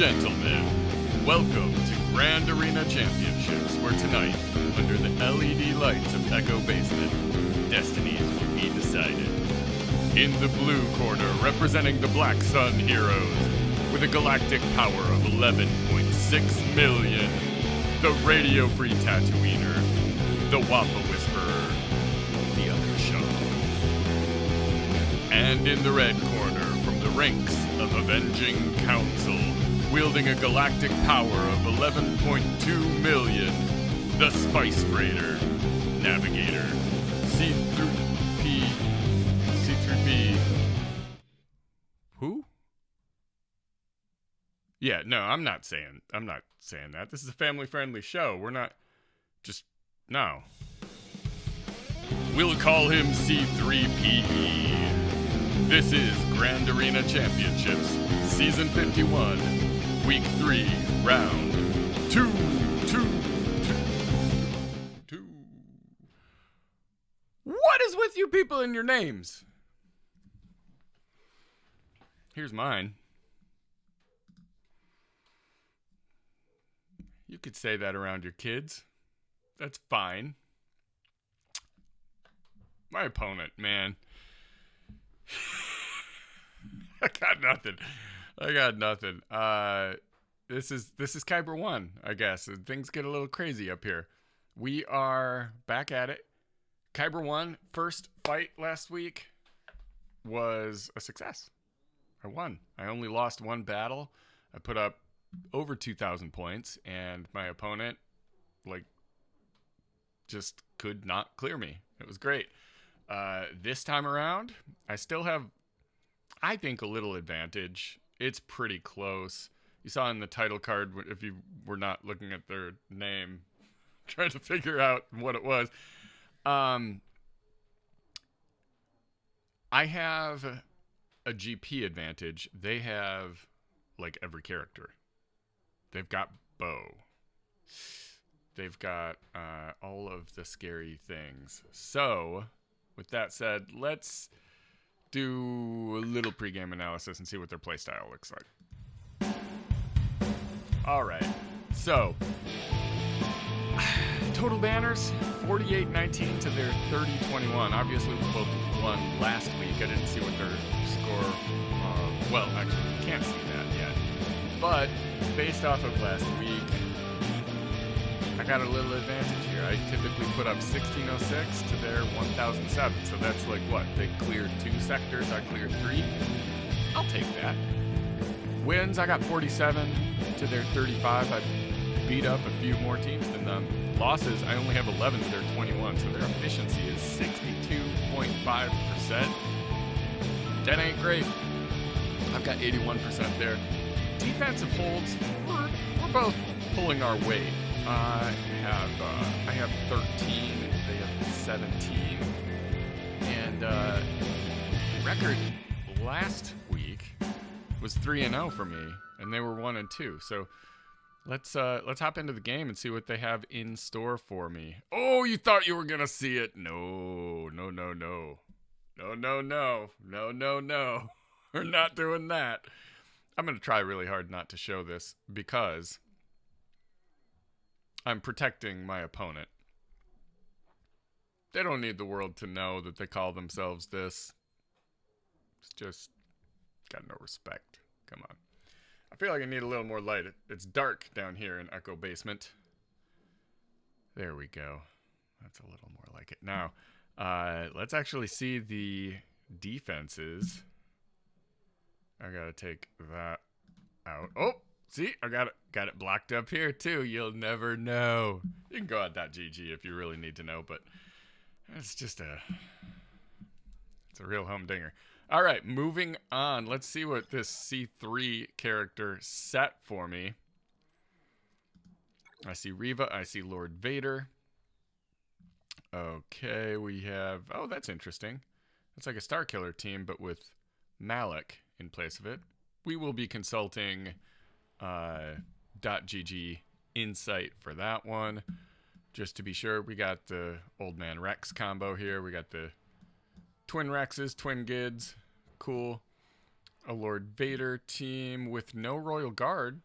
gentlemen, welcome to Grand Arena Championships, where tonight, under the LED lights of Echo Basement, destinies will be decided. In the blue corner, representing the Black Sun Heroes, with a galactic power of 11.6 million, the Radio Free Tatooiner, the Wampa Whisperer, the Other Shaw. And in the red corner, from the ranks of Avenging Council, wielding a galactic power of 11.2 million, the Spice Freighter, Navigator, C3P. C3P. Who? Yeah, no, I'm not saying that. This is a family-friendly show. We're not just no. We'll call him C3P. This is Grand Arena Championships, Season 51, Week 3, Round 2. What is with you people and your names? Here's mine. You could say that around your kids. That's fine. My opponent, man. I got nothing. This is Kyber 1, I guess. Things get a little crazy up here. We are back at it. Kyber 1, first fight last week was a success. I won. I only lost one battle. I put up over 2,000 points, and my opponent, just could not clear me. It was great. This time around, I still have, I think, a little advantage. It's pretty close. You saw in the title card, if you were not looking at their name, trying to figure out what it was. I have a GP advantage. They have, every character. They've got Bo. They've got all of the scary things. So, with that said, let's do a little pregame analysis and see what their playstyle looks like. All right. So, total banners, 48-19 to their 30-21. Obviously, we both won last week. I didn't see what their score... actually, we can't see that yet. But, based off of last week, I got a little advantage here. I typically put up 1,606 to their 1,007. So that's what? They cleared 2 sectors. I cleared 3. I'll take that. Wins, I got 47 to their 35. I beat up a few more teams than them. Losses, I only have 11 to their 21. So their efficiency is 62.5%. That ain't great. I've got 81% there. Defensive holds, we're both pulling our weight. I have 13. They have 17. And record last week was 3-0 for me, and they were 1-2. So let's hop into the game and see what they have in store for me. Oh, you thought you were gonna see it? No. We're not doing that. I'm gonna try really hard not to show this because I'm protecting my opponent. They don't need the world to know that they call themselves this. It's just got no respect. Come on. I feel like I need a little more light. It's dark down here in Echo Basement. There we go. That's a little more like it. Now, let's actually see the defenses. I gotta take that out. Oh, see, I got it blocked up here too. You'll never know. You can go at .gg if you really need to know, but it's a real humdinger. All right, moving on. Let's see what this C3 character set for me. I see Reva. I see Lord Vader. Okay, we have... Oh, that's interesting. It's like a Star Killer team, but with Malik in place of it. We will be consulting .gg Insight for that one. Just to be sure, we got the Old Man Rex combo here. We got the Twin Rexes, Twin Gids. Cool. A Lord Vader team with no Royal Guard.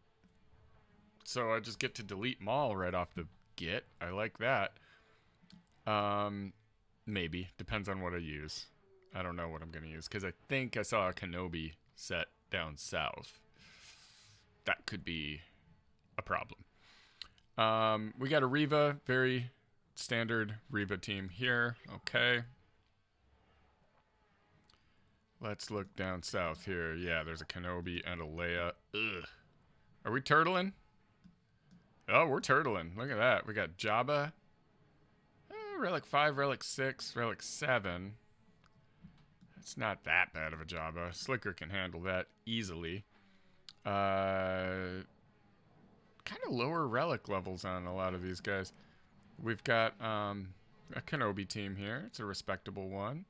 so I just get to delete them all right off the get. I like that. Maybe. Depends on what I use. I don't know what I'm going to use, because I think I saw a Kenobi set down south. That could be a problem. We got a Reva, very standard Reva team here. Okay. Let's look down south here. Yeah, there's a Kenobi and a Leia. Ugh. Are we turtling? Oh, we're turtling. Look at that. We got Jabba. Relic 5, Relic 6, Relic 7. It's not that bad of a Jabba. Slicker can handle that easily. Kind of lower relic levels on a lot of these guys. We've got a Kenobi team here. It's a respectable one.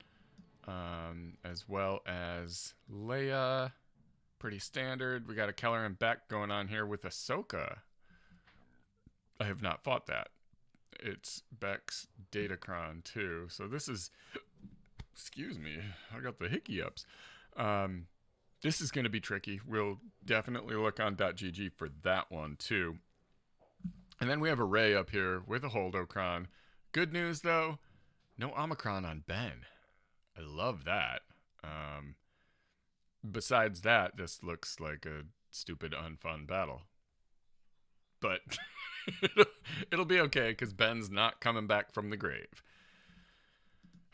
As well as Leia. Pretty standard. We got a Keller and Beck going on here with Ahsoka. I have not fought that. It's Beck's Datacron too. So this is... Excuse me. I got the hickey-ups. This is going to be tricky. We'll definitely look on .gg for that one too. And then we have a Rey up here with a Holdocron. Good news though, no Omicron on Ben. I love that. Besides that, this looks like a stupid, unfun battle. But it'll be okay, because Ben's not coming back from the grave.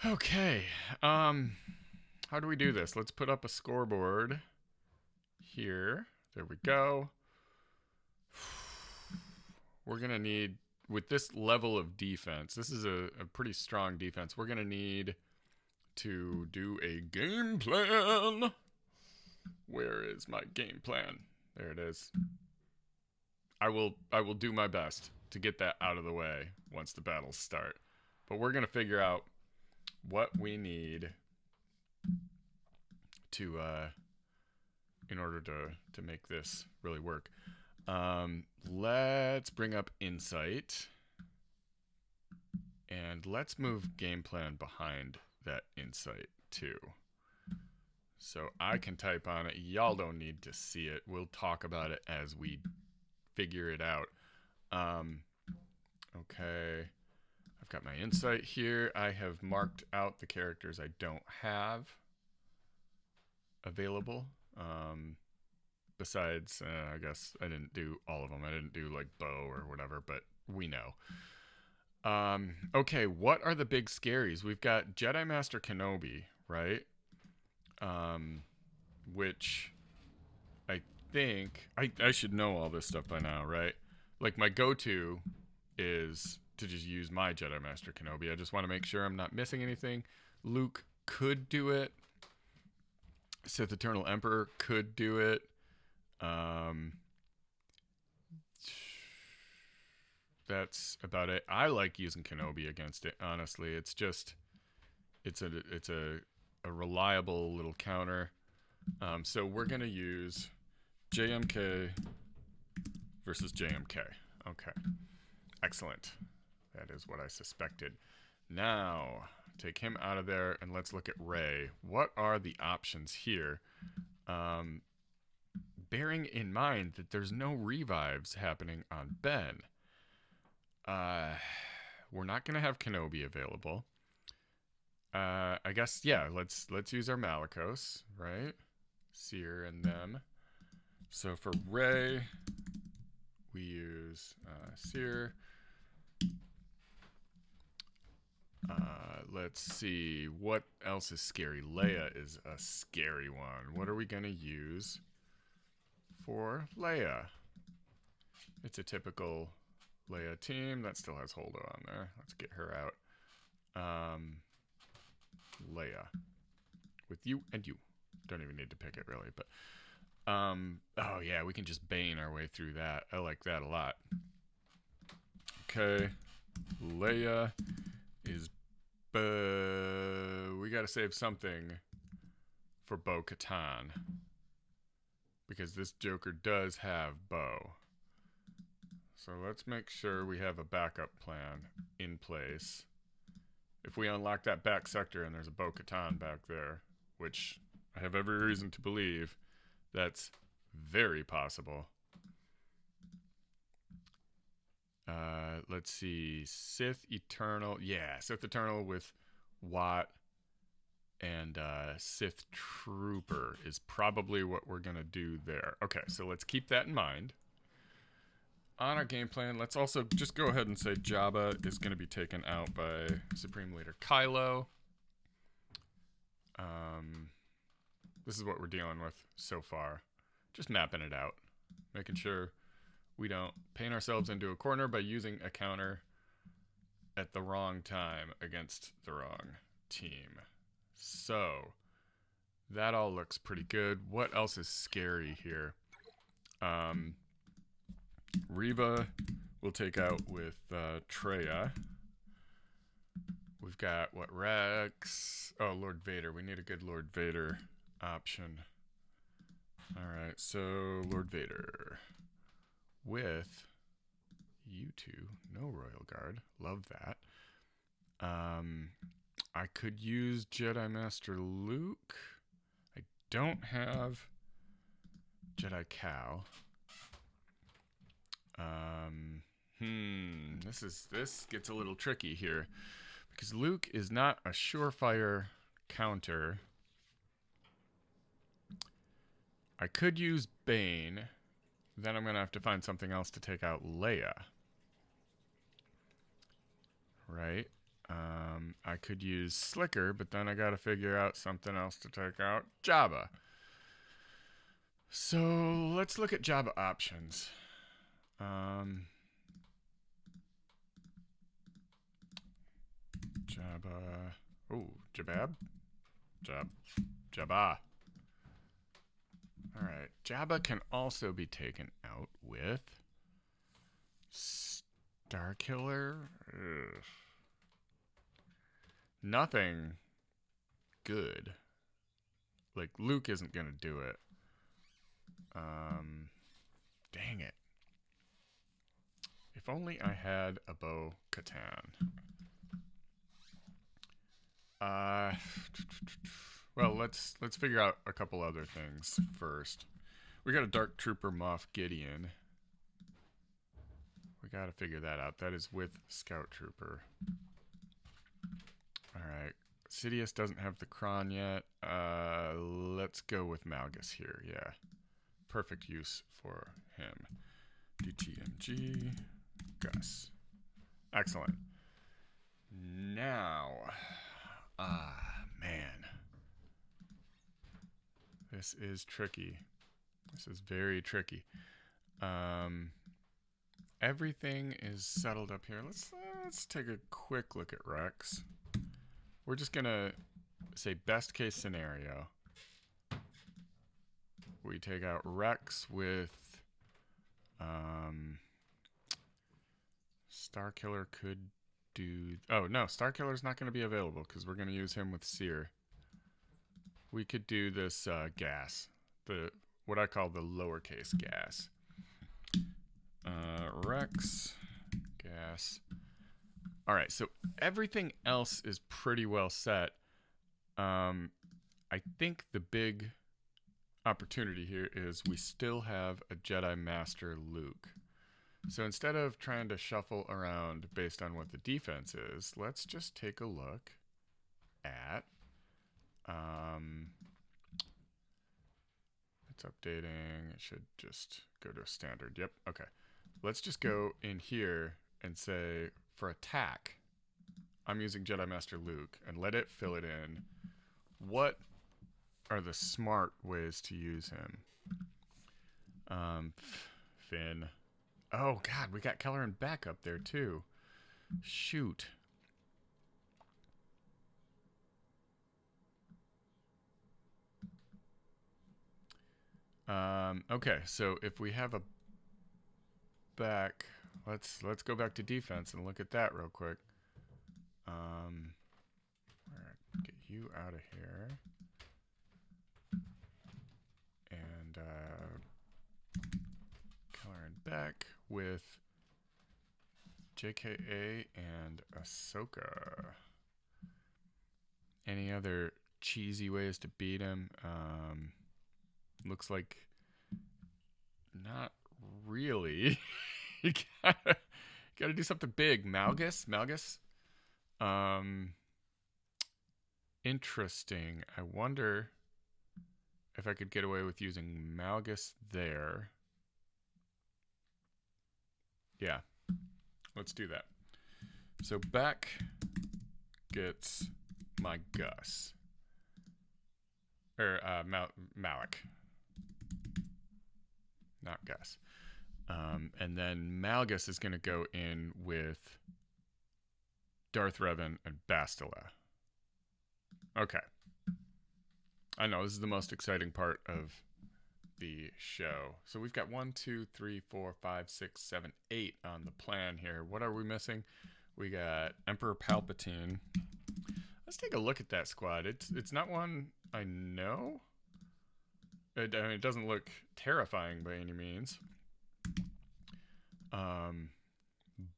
Okay. How do we do this? Let's put up a scoreboard here. There we go. We're going to need, with this level of defense, this is a pretty strong defense. We're going to need to do a game plan. Where is my game plan? There it is. I will do my best to get that out of the way once the battles start. But we're going to figure out what we need to in order to make this really work. Let's bring up Insight. And let's move game plan behind that Insight too. So I can type on it. Y'all don't need to see it. We'll talk about it as we figure it out. Okay. I've got my Insight here. I have marked out the characters I don't have available. Besides, I guess I didn't do all of them. I didn't do like Bo or whatever, but we know. Okay, what are the big scaries? We've got Jedi Master Kenobi, right? Which I think I should know all this stuff by now, right? Like my go-to is to just use my Jedi Master Kenobi. I just want to make sure I'm not missing anything. Luke could do it. Sith Eternal Emperor could do it. That's about it. I like using Kenobi against it, honestly. It's just it's a reliable little counter. So we're gonna use JMK versus JMK. Okay. Excellent. That is what I suspected. Now, take him out of there and let's look at Rey. What are the options here? Bearing in mind that there's no revives happening on Ben. We're not going to have Kenobi available. I guess, yeah, let's use our Malicos, right? Seer and them. So for Rey, we use Seer. Let's see. What else is scary? Leia is a scary one. What are we going to use for Leia? It's a typical Leia team. That still has Holdo on there. Let's get her out. Leia. With you and you. Don't even need to pick it really, but oh yeah, we can just Bane our way through that. I like that a lot. Okay. Leia is we gotta save something for Bo-Katan, because this Joker does have Bo. So let's make sure we have a backup plan in place. If we unlock that back sector and there's a Bo-Katan back there, which I have every reason to believe that's very possible. Let's see. Sith Eternal. Yeah, Sith Eternal with Watt and Sith Trooper is probably what we're going to do there. Okay, so let's keep that in mind. On our game plan, let's also just go ahead and say Jabba is going to be taken out by Supreme Leader Kylo. This is what we're dealing with so far. Just mapping it out. Making sure we don't paint ourselves into a corner by using a counter at the wrong time against the wrong team. So, that all looks pretty good. What else is scary here? Reva will take out with Traya. We've got, what, Rex? Oh, Lord Vader. We need a good Lord Vader option. Alright, so Lord Vader. With you two. No Royal Guard. Love that. I could use Jedi Master Luke. I don't have Jedi Cal. This gets a little tricky here because Luke is not a surefire counter. I could use Bane. Then I'm gonna have to find something else to take out Leia. Right? I could use Slicker, but then I gotta figure out something else to take out Jabba. So let's look at Jabba options. Jabba. Oh, Jabab? Jabba. Alright. Jabba can also be taken out with Starkiller. Ugh. Nothing good. Like, Luke isn't gonna do it. Dang it. If only I had a Bo-Katan. Well, let's figure out a couple other things first. We got a Dark Trooper Moff Gideon. We gotta figure that out. That is with Scout Trooper. Alright. Sidious doesn't have the Kron yet. Let's go with Malgus here. Yeah. Perfect use for him. DTMG. Gus. Excellent. Now. Man. This is tricky. This is very tricky. Everything is settled up here. Let's take a quick look at Rex. We're just gonna say best case scenario. We take out Rex with Starkiller could do. Oh no, Starkiller's not going to be available because we're going to use him with Seer. We could do this gas, what I call the lowercase gas. Rex, gas. All right, so everything else is pretty well set. I think the big opportunity here is we still have a Jedi Master Luke. So instead of trying to shuffle around based on what the defense is, let's just take a look at it's updating. It should just go to a standard. Yep. Okay. Let's just go in here and say for attack, I'm using Jedi Master Luke and let it fill it in. What are the smart ways to use him? Finn. Oh, God, we got Keller and Beck up there, too. Shoot. Okay, so if we have a Beck, let's go back to defense and look at that real quick. Get you out of here. And Keller and Beck with JKA and Ahsoka. Any other cheesy ways to beat him? Looks like not really. You gotta Gotta do something big. Malgus? Malgus? Interesting. I wonder if I could get away with using Malgus there. Yeah. Let's do that. So Beck gets my Gus. Or Malik. Not Gus. And then Malgus is going to go in with Darth Revan and Bastila. Okay. I know, this is the most exciting part of the show. So we've got 1, 2, 3, 4, 5, 6, 7, 8 on the plan here. What are we missing? We got Emperor Palpatine. Let's take a look at that squad. It's not one I know. I mean, it doesn't look terrifying by any means.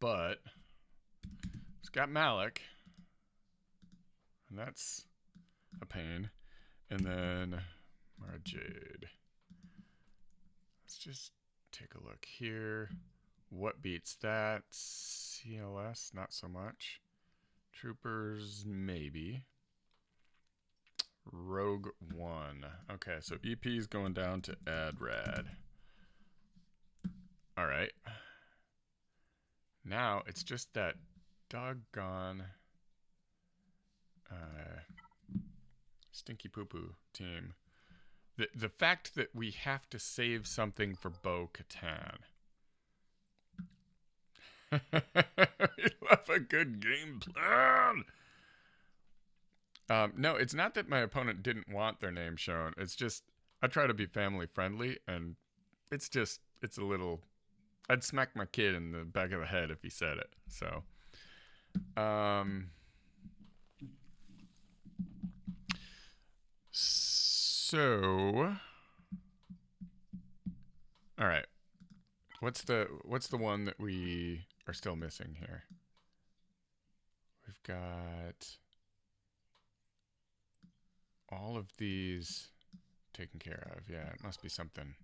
But it's got Malik, and that's a pain. And then Mara Jade. Let's just take a look here. What beats that? CLS, not so much. Troopers, maybe. Rogue One. Okay, so EP is going down to AdRad. All right. Now it's just that doggone stinky poo-poo team. The fact that we have to save something for Bo-Katan. We love a good game plan. No, it's not that my opponent didn't want their name shown. It's just I try to be family friendly, and it's a little. I'd smack my kid in the back of the head if he said it. So, all right. What's the one that we are still missing here? We've got all of these taken care of. Yeah, it must be something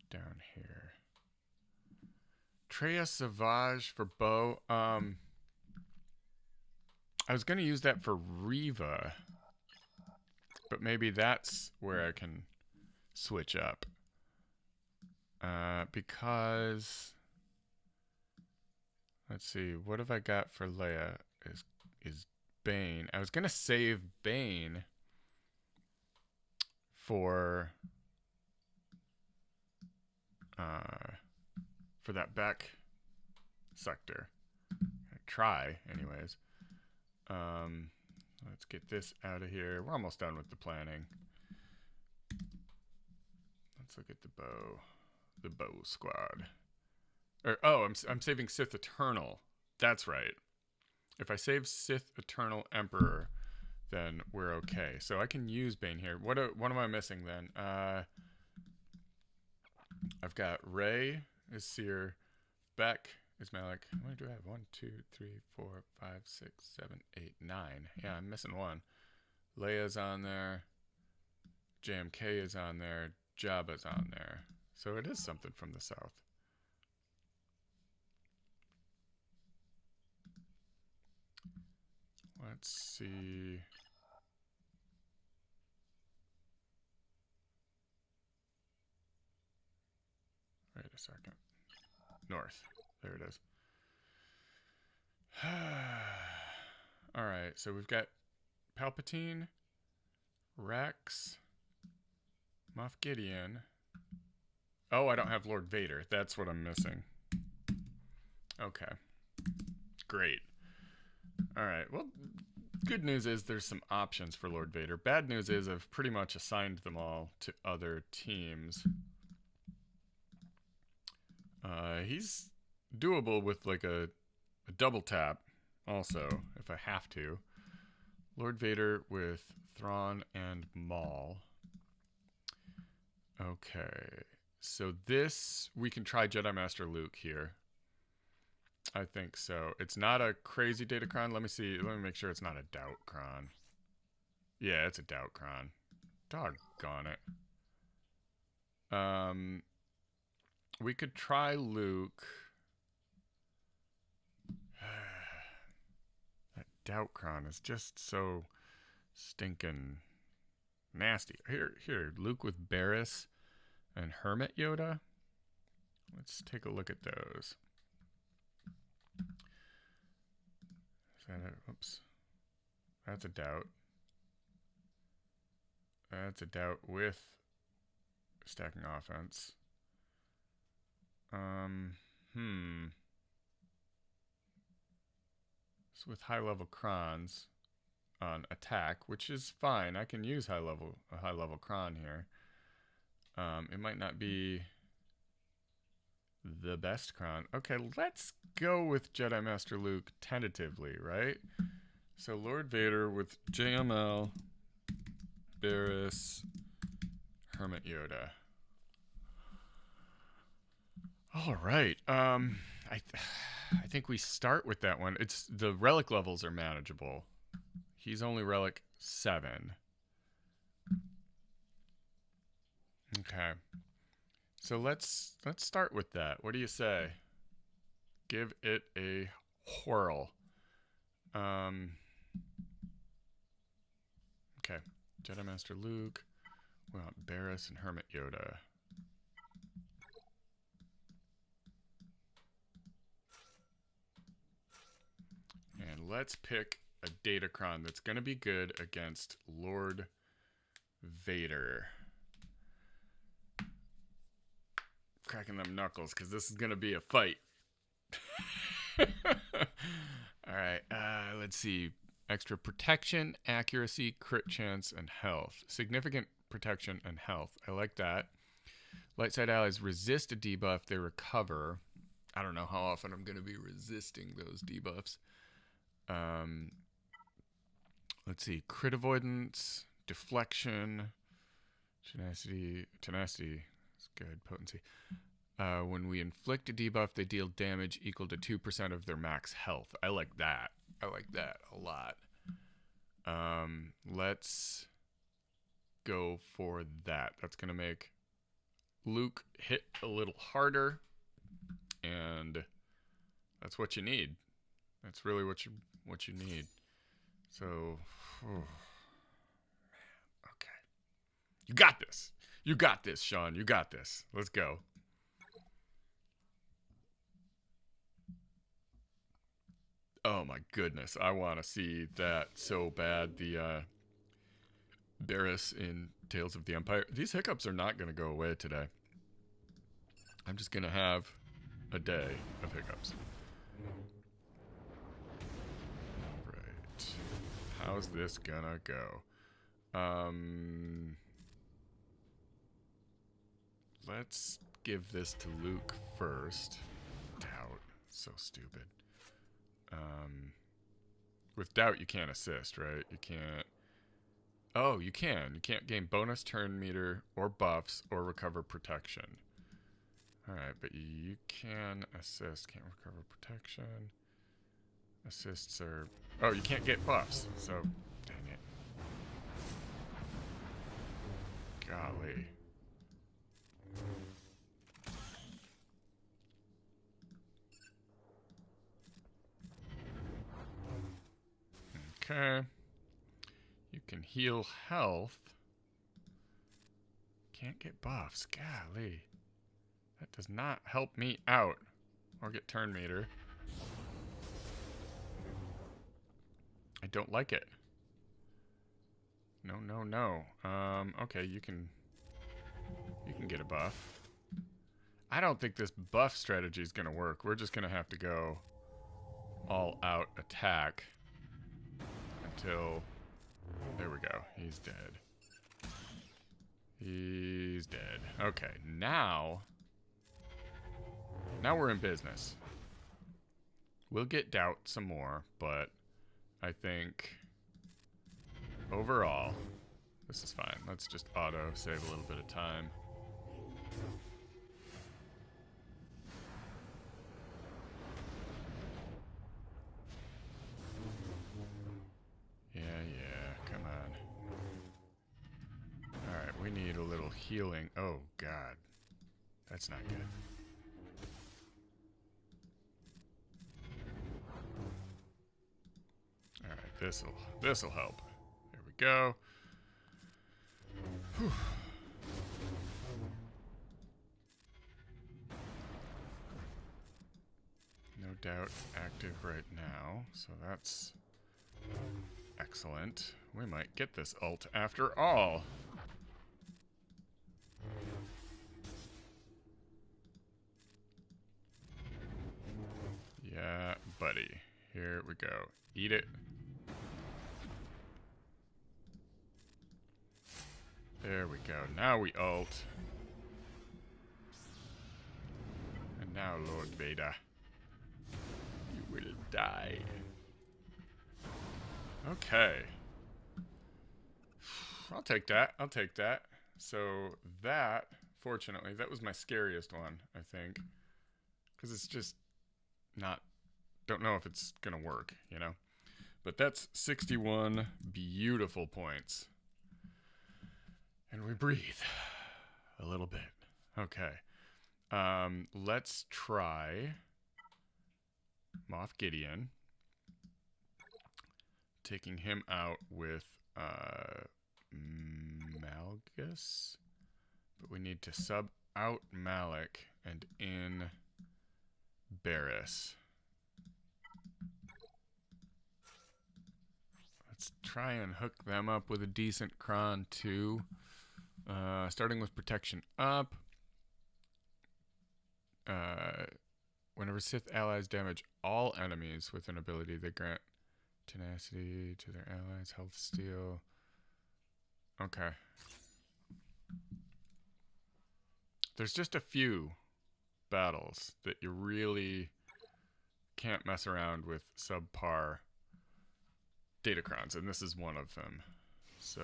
down here. Treya Savage for Bo. I was going to use that for Riva, but maybe that's where I can switch up. Because let's see, what have I got for Leia? Is Bane. I was gonna save Bane for that back sector. Try, anyways. Let's get this out of here. We're almost done with the planning. Let's look at the bow squad. I'm saving Sith Eternal. That's right. If I save Sith Eternal Emperor, then we're okay. So I can use Bane here. What am I missing then? I've got Rey is Seer, Beck is Malik. How many do I have? 1, 2, 3, 4, 5, 6, 7, 8, 9. Yeah, I'm missing one. Leia's on there. JMK is on there. Jabba's on there. So it is something from the south. Let's see. Wait a second. North. There it is. All right, so we've got Palpatine, Rex, Moff Gideon. Oh, I don't have Lord Vader. That's what I'm missing. Okay. Great. All right. Well, good news is there's some options for Lord Vader. Bad news is I've pretty much assigned them all to other teams. He's doable with like a double tap also, if I have to. Lord Vader with Thrawn and Maul. Okay. So this, we can try Jedi Master Luke here. I think so. It's not a crazy Datacron. Let me see. Let me make sure it's not a Doubtcron. Yeah, it's a Doubtcron. Doggone it. We could try Luke. Doubtcron is just so stinking nasty. Here, Luke with Barris and Hermit Yoda. Let's take a look at those. Is that a, oops. That's a doubt. That's a doubt with stacking offense. So with high level crons on attack, which is fine. I can use a high level cron here. It might not be the best cron. Okay, let's go with Jedi Master Luke tentatively, right? So Lord Vader with JML, Barris, Hermit Yoda. All right. I think we start with that one. It's the relic levels are manageable. He's only relic 7. Okay. So let's start with that. What do you say? Give it a whirl. Okay. Jedi Master Luke. We want Barris and Hermit Yoda. And let's pick a Datacron that's going to be good against Lord Vader. Cracking them knuckles because this is going to be a fight. All right. Let's see. Extra protection, accuracy, crit chance, and health. Significant protection and health. I like that. Light side allies resist a debuff. They recover. I don't know how often I'm going to be resisting those debuffs. Let's see. Crit avoidance, deflection, tenacity is good. Potency. When we inflict a debuff, they deal damage equal to 2% of their max health. I like that. I like that a lot. Let's go for that. That's going to make Luke hit a little harder, and that's what you need. That's really what you need. So, man, okay. You got this. You got this, Sean. You got this. Let's go. Oh my goodness, I want to see that so bad. The Barris in Tales of the Empire. These hiccups are not going to go away today. I'm just going to have a day of hiccups. All right. How's this going to go? Let's give this to Luke first. Doubt. So stupid. With doubt, you can't assist, right? You can't. Oh, you can. You can't gain bonus turn meter or buffs or recover protection. All right, but you can assist. Can't recover protection. Assists are. Oh, you can't get buffs. So, dang it. Golly. Okay. You can heal health. Can't get buffs. Golly. That does not help me out. Or get turn meter. I don't like it. No, no, no. Okay, you can get a buff. I don't think this buff strategy is going to work. We're just going to have to go all out attack. Until, there we go. He's dead. He's dead. Okay, now we're in business. We'll get doubt some more, but I think overall, this is fine. Let's just auto save a little bit of time. We need a little healing. Oh, God. That's not good. Alright. This'll help. There we go. Whew. No doubt active right now, so that's excellent. We might get this ult after all. Yeah, buddy. Here we go. Eat it. There we go. Now we ult. And now, Lord Vader, you will die. Okay. I'll take that. I'll take that. So that, fortunately, that was my scariest one, I think. Because it's just not, don't know if it's going to work, you know? But that's 61 beautiful points. And we breathe a little bit. Okay. Let's try Moff Gideon. Taking him out with Malgus. But we need to sub out Malik and in Barris. Let's try and hook them up with a decent cron too. Starting with protection up. Whenever Sith allies damage all enemies with an ability, they grant tenacity to their allies, health steal. Okay. There's just a few battles that you really can't mess around with subpar datacrons, and this is one of them. So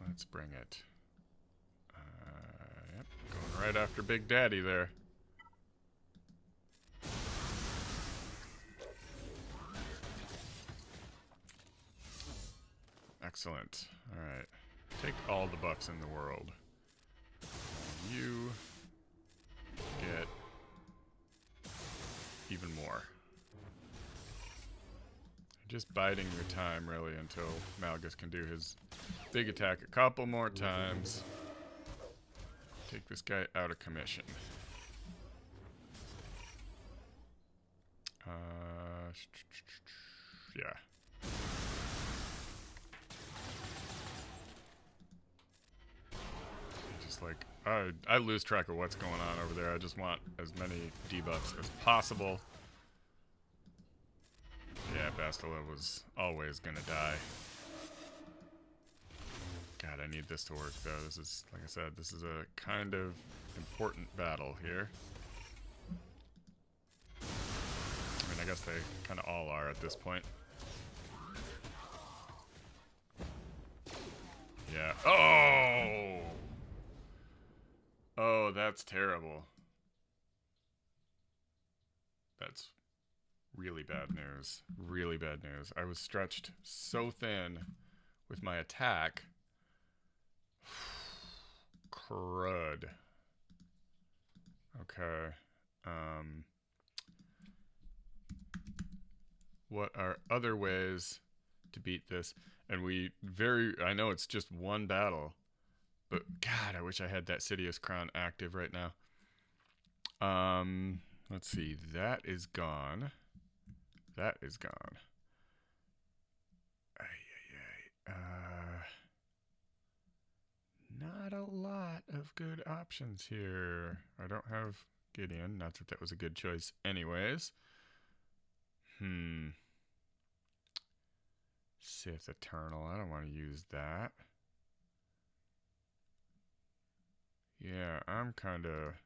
let's bring it. Yep, going right after Big Daddy there. Excellent. Alright. Take all the buffs in the world. You get even more. Just biding your time, really, until Malgus can do his big attack a couple more times. Take this guy out of commission. Yeah. Just like, I lose track of what's going on over there. I just want as many debuffs as possible. Yeah, Bastila was always gonna die. God, I need this to work though. This is, like I said, this is a kind of important battle here. I mean, I guess they kind of all are at this point. Yeah. Oh! Oh, that's terrible. That's really bad news. Really bad news. I was stretched so thin with my attack. Crud. Okay. What are other ways to beat this? And I know it's just one battle, but God, I wish I had that Sidious Crown active right now. Let's see. That is gone. That is gone. Not a lot of good options here. I don't have Gideon. Not that that was a good choice anyways. Sith Eternal. I don't want to use that. Yeah, I'm kind of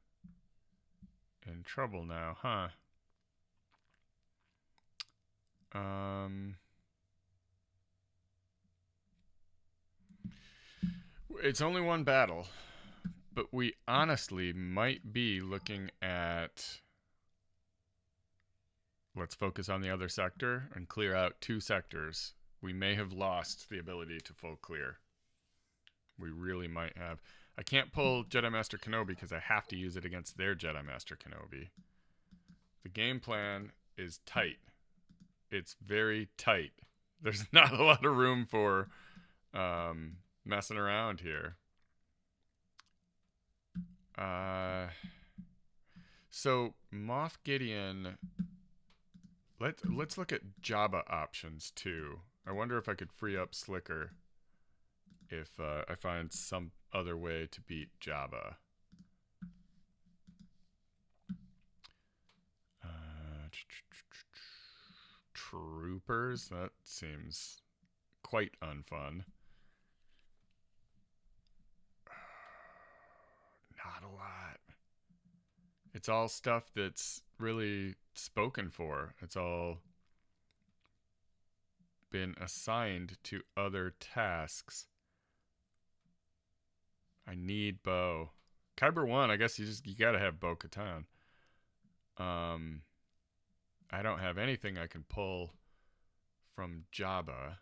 in trouble now, huh? It's only one battle, but we honestly might be looking at... Let's focus on the other sector and clear out 2 sectors. We may have lost the ability to full clear. We really might have. I can't pull Jedi Master Kenobi because I have to use it against their Jedi Master Kenobi. The game plan is tight. it's very tight. There's not a lot of room for messing around here. So Moff Gideon, let's look at Jabba options too. I wonder if I could free up Slicker if I find some other way to beat Jabba. Troopers, that seems quite unfun. Not a lot. It's all stuff that's really spoken for. It's all been assigned to other tasks. I need Bo. Kyber 1, I guess you gotta have Bo-Katan. I don't have anything I can pull from Jabba.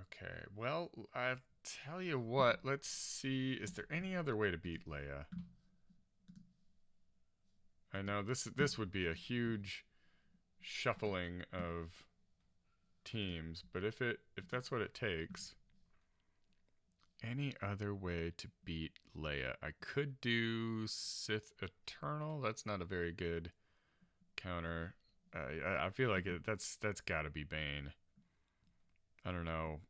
Okay, well, I'll tell you what. Let's see. Is there any other way to beat Leia? I know this would be a huge shuffling of teams, but if that's what it takes, any other way to beat Leia? I could do Sith Eternal. That's not a very good counter. I feel like that's got to be Bane. I don't know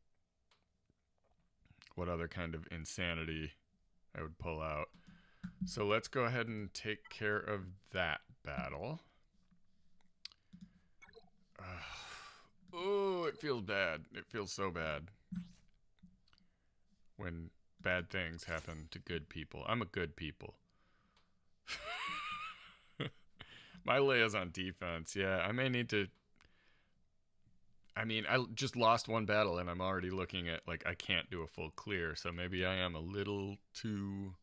what other kind of insanity I would pull out. So let's go ahead and take care of that battle. Oh, it feels bad. It feels so bad when bad things happen to good people. I'm a good people. My Leia's on defense. Yeah, I may need to... I mean, I just lost one battle and I'm already looking at, like, I can't do a full clear. So maybe I am a little too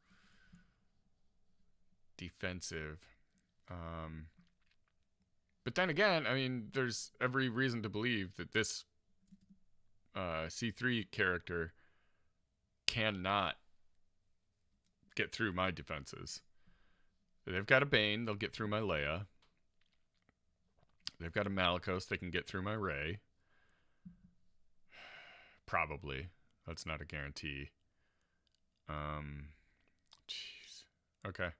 defensive. But then again, I mean, there's every reason to believe that this C3 character cannot get through my defenses. They've got a Bane, they'll get through my Leia. They've got a Malicos, they can get through my Rey. Probably. That's not a guarantee. Jeez. Okay.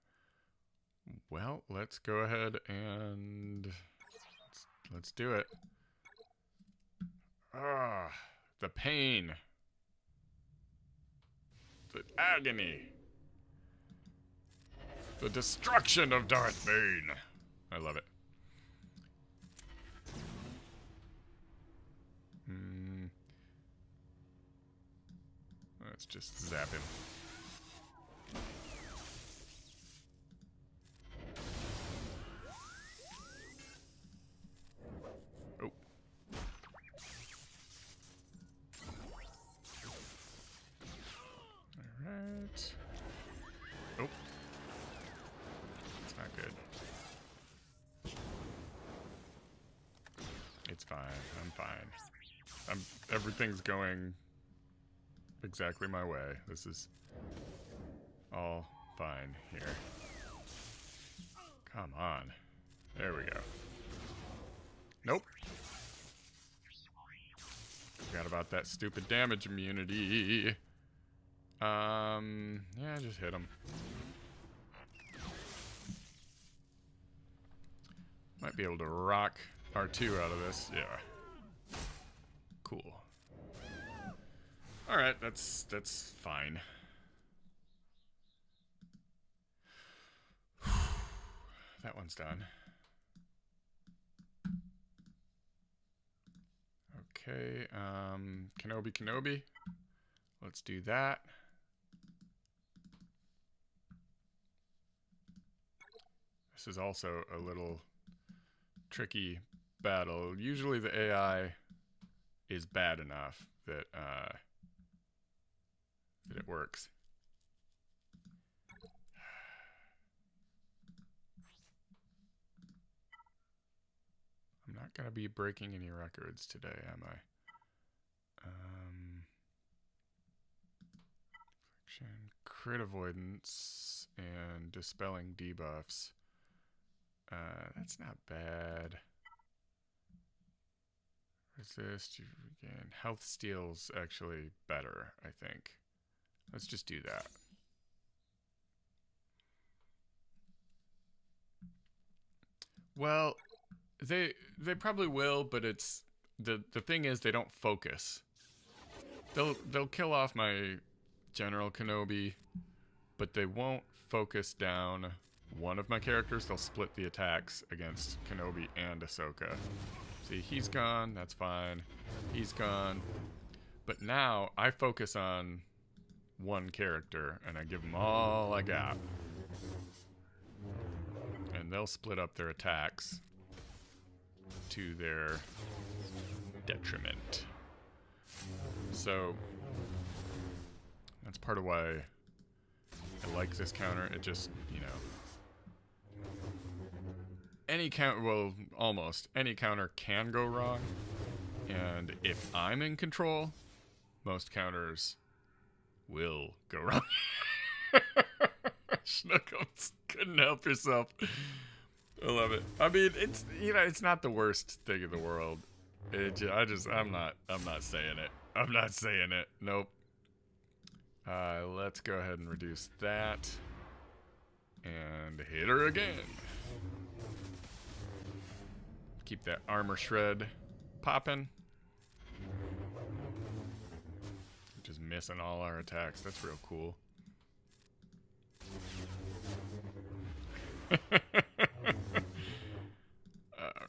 Well, let's go ahead and let's do it. Ah, the pain. The agony. The destruction of Darth Bane. I love it. Let's just zap him. Oh. Alright. Oh. It's not good. It's fine. I'm fine. Everything's going exactly my way. This is all fine here. Come on. There we go. Nope. Forgot about that stupid damage immunity. Yeah, just hit him. Might be able to rock R2 out of this. Yeah. Cool. Alright, that's fine. That one's done. Okay, Kenobi. Let's do that. This is also a little tricky battle. Usually the AI is bad enough that it works. I'm not gonna be breaking any records today, am I? crit avoidance and dispelling debuffs. That's not bad. Resist, you regain. Health steal's actually better, I think. Let's just do that. Well, they probably will, but it's the thing is they don't focus. They'll kill off my General Kenobi, but they won't focus down one of my characters. They'll split the attacks against Kenobi and Ahsoka. See, he's gone. That's fine. He's gone. But now I focus on one character and I give them all I got. And they'll split up their attacks to their detriment. So that's part of why I like this counter. It just, you know, any counter, well, almost any counter can go wrong. And if I'm in control, most counters will go wrong. Schnookums, couldn't help yourself. I love it. I mean, it's, you know, it's not the worst thing in the world. I'm not saying it. I'm not saying it. Nope. Let's go ahead and reduce that. And hit her again. Keep that armor shred popping. Just missing all our attacks. That's real cool.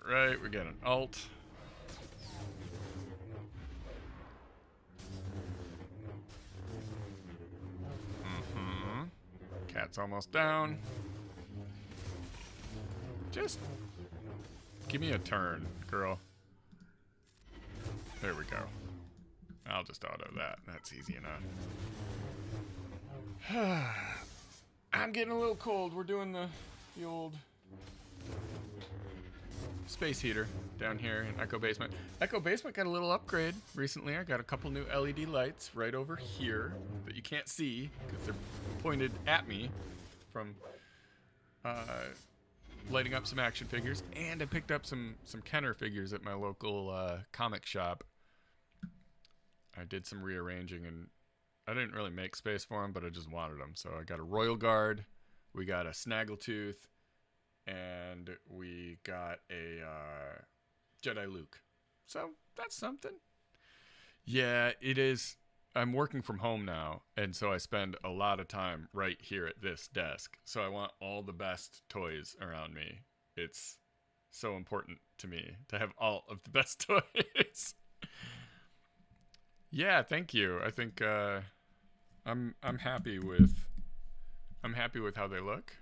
Alright, we got an alt. Cat's almost down. Just give me a turn, girl. There we go. I'll just auto that. That's easy enough. I'm getting a little cold. We're doing the old space heater down here in Echo Basement. Echo Basement got a little upgrade recently. I got a couple new LED lights right over here that you can't see because they're pointed at me from lighting up some action figures. And I picked up some Kenner figures at my local comic shop. I did some rearranging and I didn't really make space for them, but I just wanted them. So I got a Royal Guard, we got a Snaggletooth, and we got a Jedi Luke. So that's something. Yeah, it is. I'm working from home now, and so I spend a lot of time right here at this desk. So I want all the best toys around me. It's so important to me to have all of the best toys. Yeah, thank you. I think I'm happy with how they look.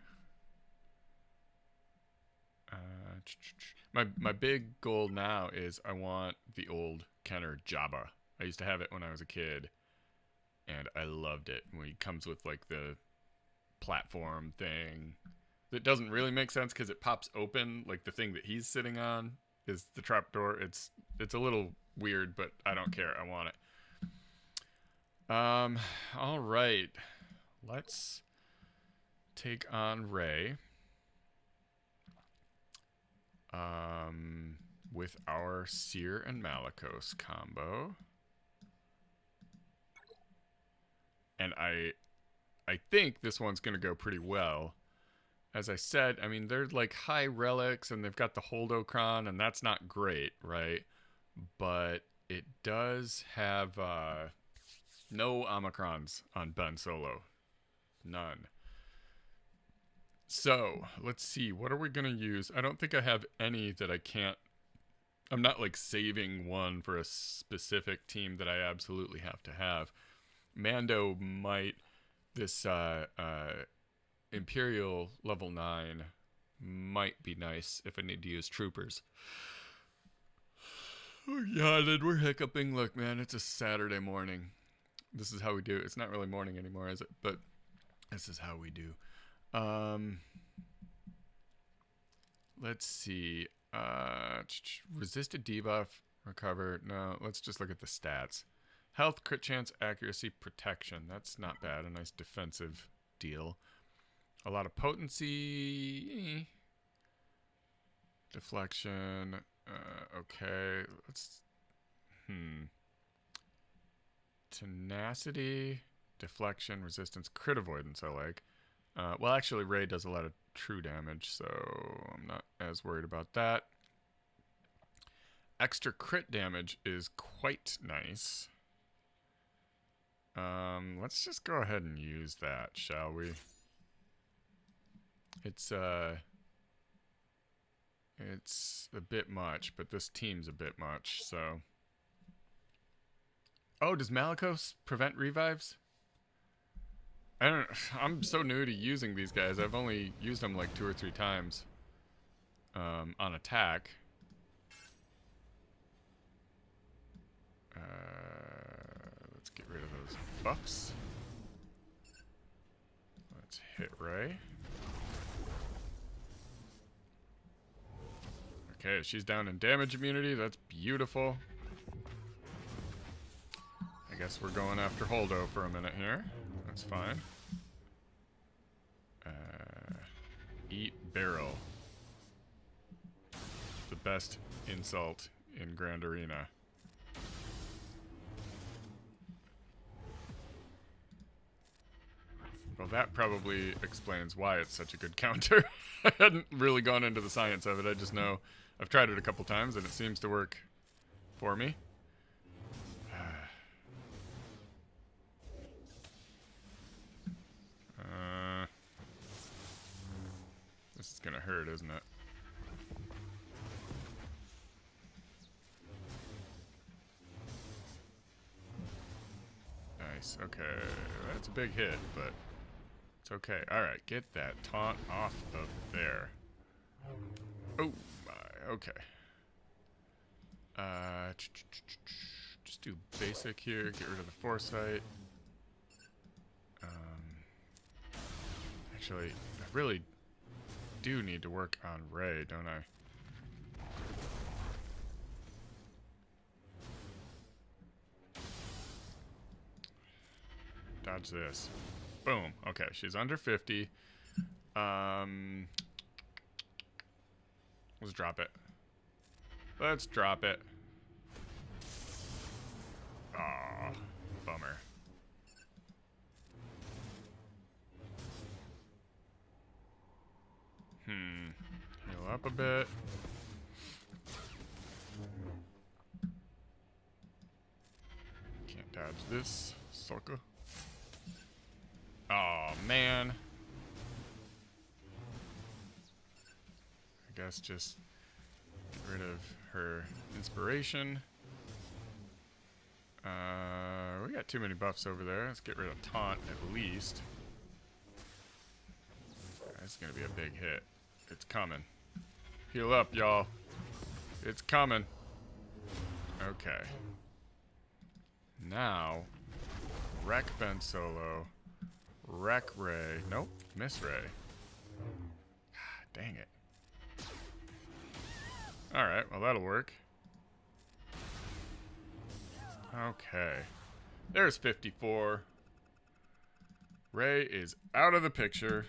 My big goal now is I want the old Kenner Jabba. I used to have it when I was a kid, and I loved it. When it comes with like the platform thing, that doesn't really make sense because it pops open. Like the thing that he's sitting on is the trapdoor. It's a little weird, but I don't care. I want it. All right. Let's take on Rey. With our Seer and Malicos combo. And I think this one's going to go pretty well. As I said, I mean, they're like high relics and they've got the Holdocron, and that's not great, right? But it does have no Omicrons on Ben Solo. None. So, let's see. What are we going to use? I don't think I have any that I can't. I'm not like saving one for a specific team that I absolutely have to have. Mando might. This Imperial level 9 might be nice if I need to use troopers. Oh, God, and we're hiccuping. Look, man, it's a Saturday morning. This is how we do it. It's not really morning anymore, is it? But this is how we do. Let's see. Resisted debuff, recover. No, let's just look at the stats. Health, crit chance, accuracy, protection. That's not bad. A nice defensive deal. A lot of potency. Deflection. Okay. Let's... Tenacity, deflection, resistance, crit avoidance I like. Well, actually, Ray does a lot of true damage, so I'm not as worried about that. Extra crit damage is quite nice. Let's just go ahead and use that, shall we? It's a bit much, but this team's a bit much, so... Oh, does Malicos prevent revives? I'm so new to using these guys. I've only used them like 2 or 3 times on attack. Let's get rid of those buffs. Let's hit Ray. Okay, she's down in damage immunity. That's beautiful. I guess we're going after Holdo for a minute here. That's fine. Eat barrel. The best insult in Grand Arena. Well, that probably explains why it's such a good counter. I hadn't really gone into the science of it. I just know I've tried it a couple times and it seems to work for me. This is gonna hurt, isn't it? Nice, okay. That's a big hit, but it's okay. Alright, get that taunt off of there. Oh my, okay. Just do basic here, get rid of the foresight. Actually, I really do need to work on Ray, don't I? Dodge this. Boom. Okay, she's under 50. Let's drop it. Let's drop it. Aw, bummer. Heal up a bit. Can't dodge this, sucker. Oh man. I guess just get rid of her inspiration. We got too many buffs over there. Let's get rid of taunt at least. That's gonna be a big hit. It's coming. Heal up, y'all. It's coming. Okay. Now, wreck Ben Solo. Wreck Ray. Nope, miss Ray. Dang it. Alright, well that'll work. Okay. There's 54. Ray is out of the picture.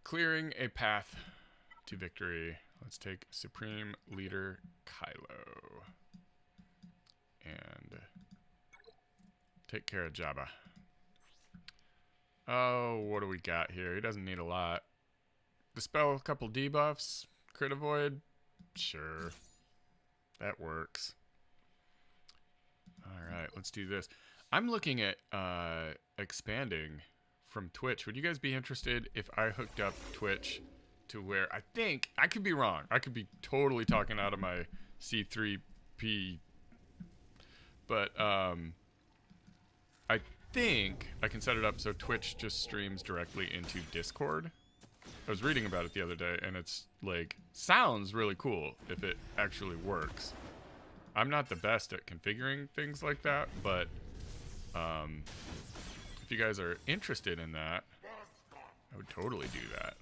Clearing a path to victory. Let's take Supreme Leader Kylo. And take care of Jabba. Oh, what do we got here? He doesn't need a lot. Dispel a couple debuffs. Crit avoid. Sure. That works. Alright, let's do this. I'm looking at expanding from Twitch. Would you guys be interested if I hooked up Twitch to where I think, I could be wrong, I could be totally talking out of my C3P, but I think I can set it up so Twitch just streams directly into Discord. I was reading about it the other day and it's like, sounds really cool if it actually works. I'm not the best at configuring things like that, but if you guys are interested in that, I would totally do that.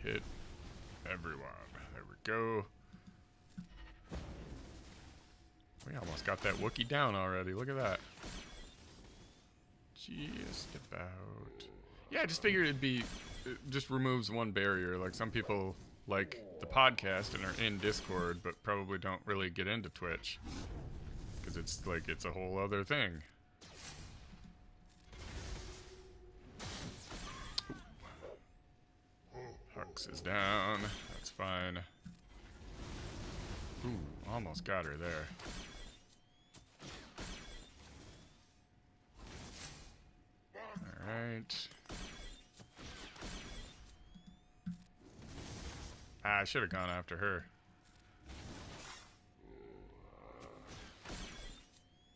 Hit everyone. There we go. We almost got that Wookiee down already. Look at that. Just about. Yeah, I just figured it'd be... It just removes one barrier. Like, some people like the podcast and are in Discord, but probably don't really get into Twitch. Because it's like, it's a whole other thing. Hux is down. That's fine. Ooh, almost got her there. Alright. I should have gone after her.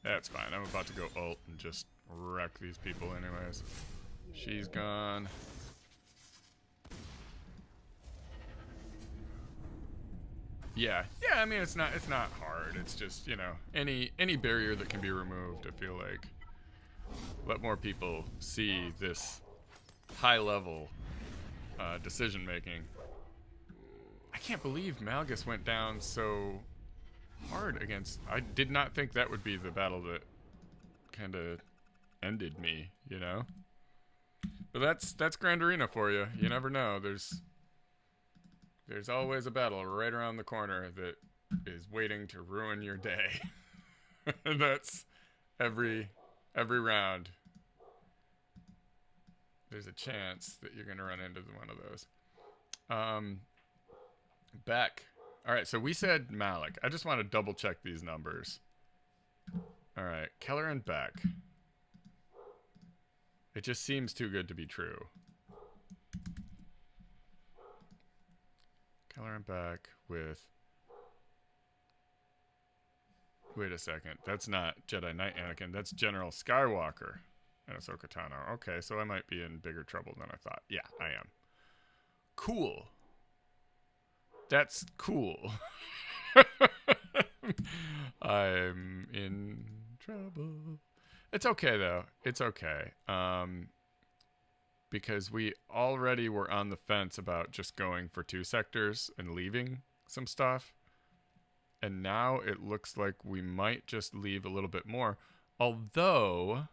That's fine. I'm about to go ult and just wreck these people anyways. She's gone. Yeah, I mean it's not hard. It's just, you know, any barrier that can be removed, I feel like. Let more people see this high level decision making. I can't believe Malgus went down so hard against... I did not think that would be the battle that kind of ended me, you know? But that's Grand Arena for you. You never know. There's always a battle right around the corner that is waiting to ruin your day. And that's every round. There's a chance that you're going to run into one of those. Beck. All right, so we said Malik. I just want to double check these numbers. All right, Keller and Beck. It just seems too good to be true. Keller and Beck with... Wait a second. That's not Jedi Knight Anakin. That's General Skywalker and Ahsoka Tano. Okay, so I might be in bigger trouble than I thought. Yeah, I am. Cool. That's cool. I'm in trouble. It's okay, though. It's okay. Because we already were on the fence about just going for 2 sectors and leaving some stuff. And now it looks like we might just leave a little bit more. Although,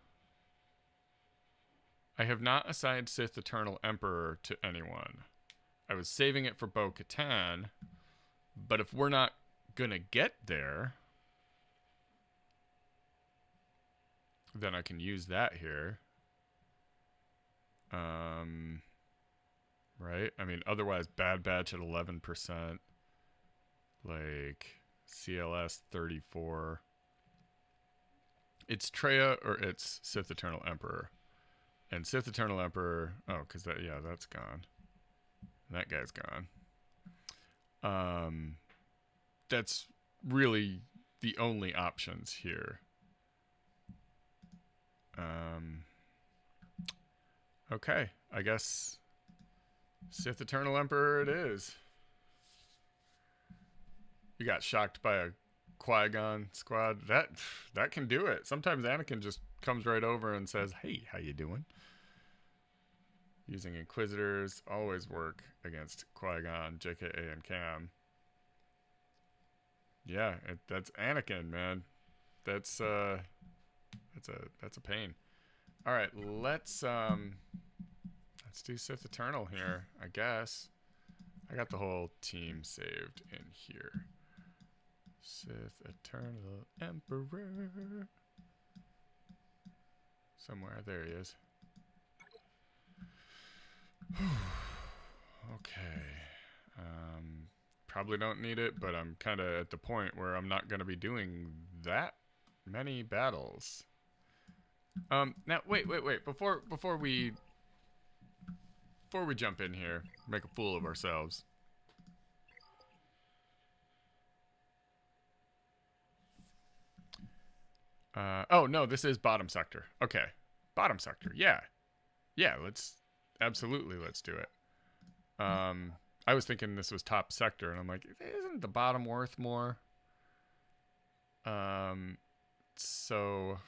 I have not assigned Sith Eternal Emperor to anyone. I was saving it for Bo-Katan. But if we're not going to get there, then I can use that here. Right? I mean, otherwise, Bad Batch at 11%. Like... CLS 34. It's Treya or it's Sith Eternal Emperor. And Sith Eternal Emperor, oh, because that, yeah, that's gone. That guy's gone. That's really the only options here. Okay, I guess Sith Eternal Emperor it is. You got shocked by a Qui-Gon squad. That can do it. Sometimes Anakin just comes right over and says, "Hey, how you doing?" Using Inquisitors always work against Qui-Gon, JKA, and Cam. Yeah, that's Anakin, man. That's a pain. All right, let's do Sith Eternal here, I guess. I got the whole team saved in here. Sith Eternal Emperor. Somewhere. There he is. Okay. Probably don't need it, but I'm kind of at the point where I'm not going to be doing that many battles. Now, wait. Before we jump in here, make a fool of ourselves. Oh, no, this is bottom sector. Okay. Bottom sector. Yeah. Yeah, let's do it. I was thinking this was top sector, and I'm like, isn't the bottom worth more? So...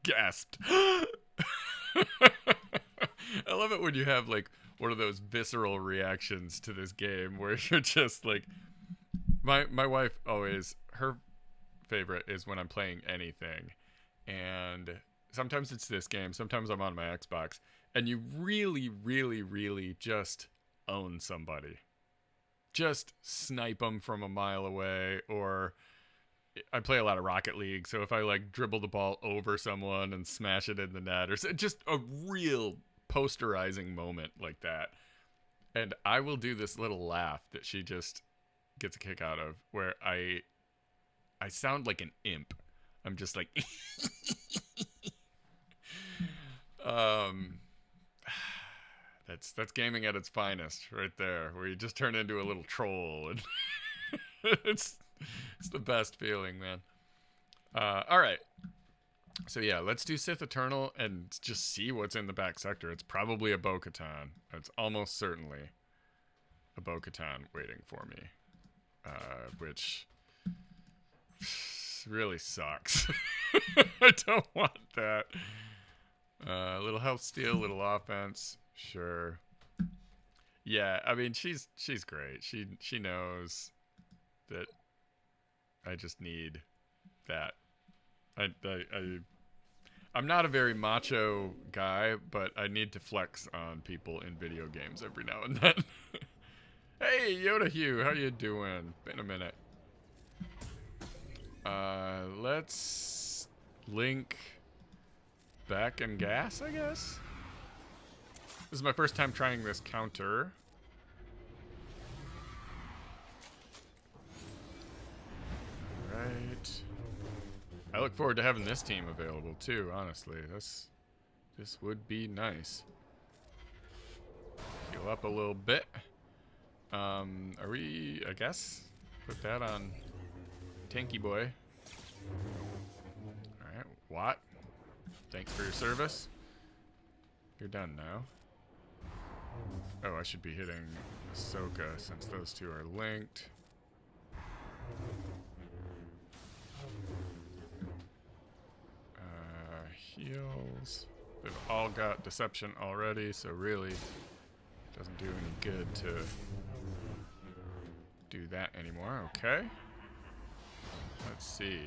Gasped. I love it when you have like one of those visceral reactions to this game where you're just like, my wife always, her favorite is when I'm playing anything, and sometimes it's this game, sometimes I'm on my Xbox, and you really, really, really just own somebody, just snipe them from a mile away. Or I play a lot of Rocket League, so if I like dribble the ball over someone and smash it in the net, or just a real posterizing moment like that, and I will do this little laugh that she just gets a kick out of, where I sound like an imp. I'm just like, um, that's gaming at its finest, right there, where you just turn into a little troll, and it's the best feeling, man. All right, so yeah, let's do Sith Eternal and just see what's in the back sector. It's probably a Bo-Katan. It's almost certainly a Bo-Katan waiting for me, which really sucks. I don't want that. A little health steal, little offense, sure. Yeah, I mean she's great. She knows that I just need that. I'm not a very macho guy, but I need to flex on people in video games every now and then. Hey, Yoda Hugh, how you doing? Been a minute. Let's link back and gas, I guess. This is my first time trying this counter. Alright. I look forward to having this team available too, honestly. This would be nice. Heal up a little bit. Are we, I guess, put that on Tanky Boy. Alright, Watt. Thanks for your service. You're done now. Oh, I should be hitting Ahsoka since those two are linked. Heals. They've all got deception already, so really doesn't do any good to do that anymore. Okay. Let's see.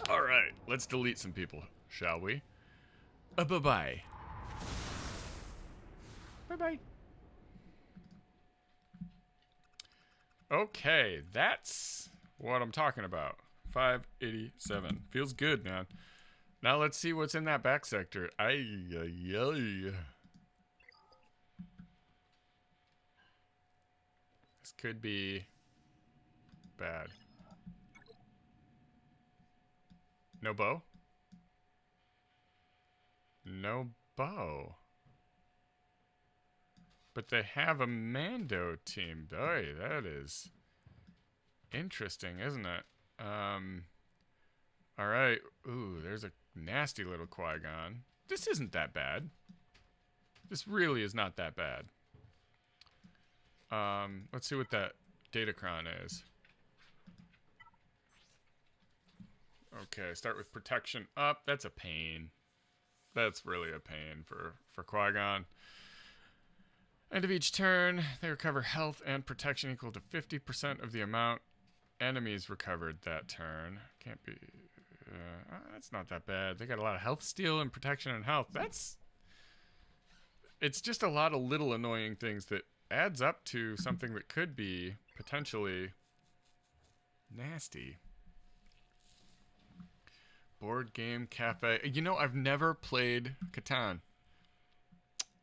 All right, let's delete some people, shall we? Bye-bye. Bye-bye. Okay, that's what I'm talking about. 587. Feels good, man. Now let's see what's in that back sector. This could be bad. No bow? No bow. But they have a Mando team. Boy, that is interesting, isn't it? Alright. Ooh, there's a nasty little Qui-Gon. This isn't that bad. This really is not that bad. Let's see what that Datacron is. Okay, start with protection up. That's a pain. That's really a pain for Qui-Gon. End of each turn, they recover health and protection equal to 50% of the amount enemies recovered that turn. Can't be... that's not that bad. They got a lot of health steal and protection and health. It's just a lot of little annoying things that adds up to something that could be potentially nasty. Board game cafe. You know, I've never played Catan.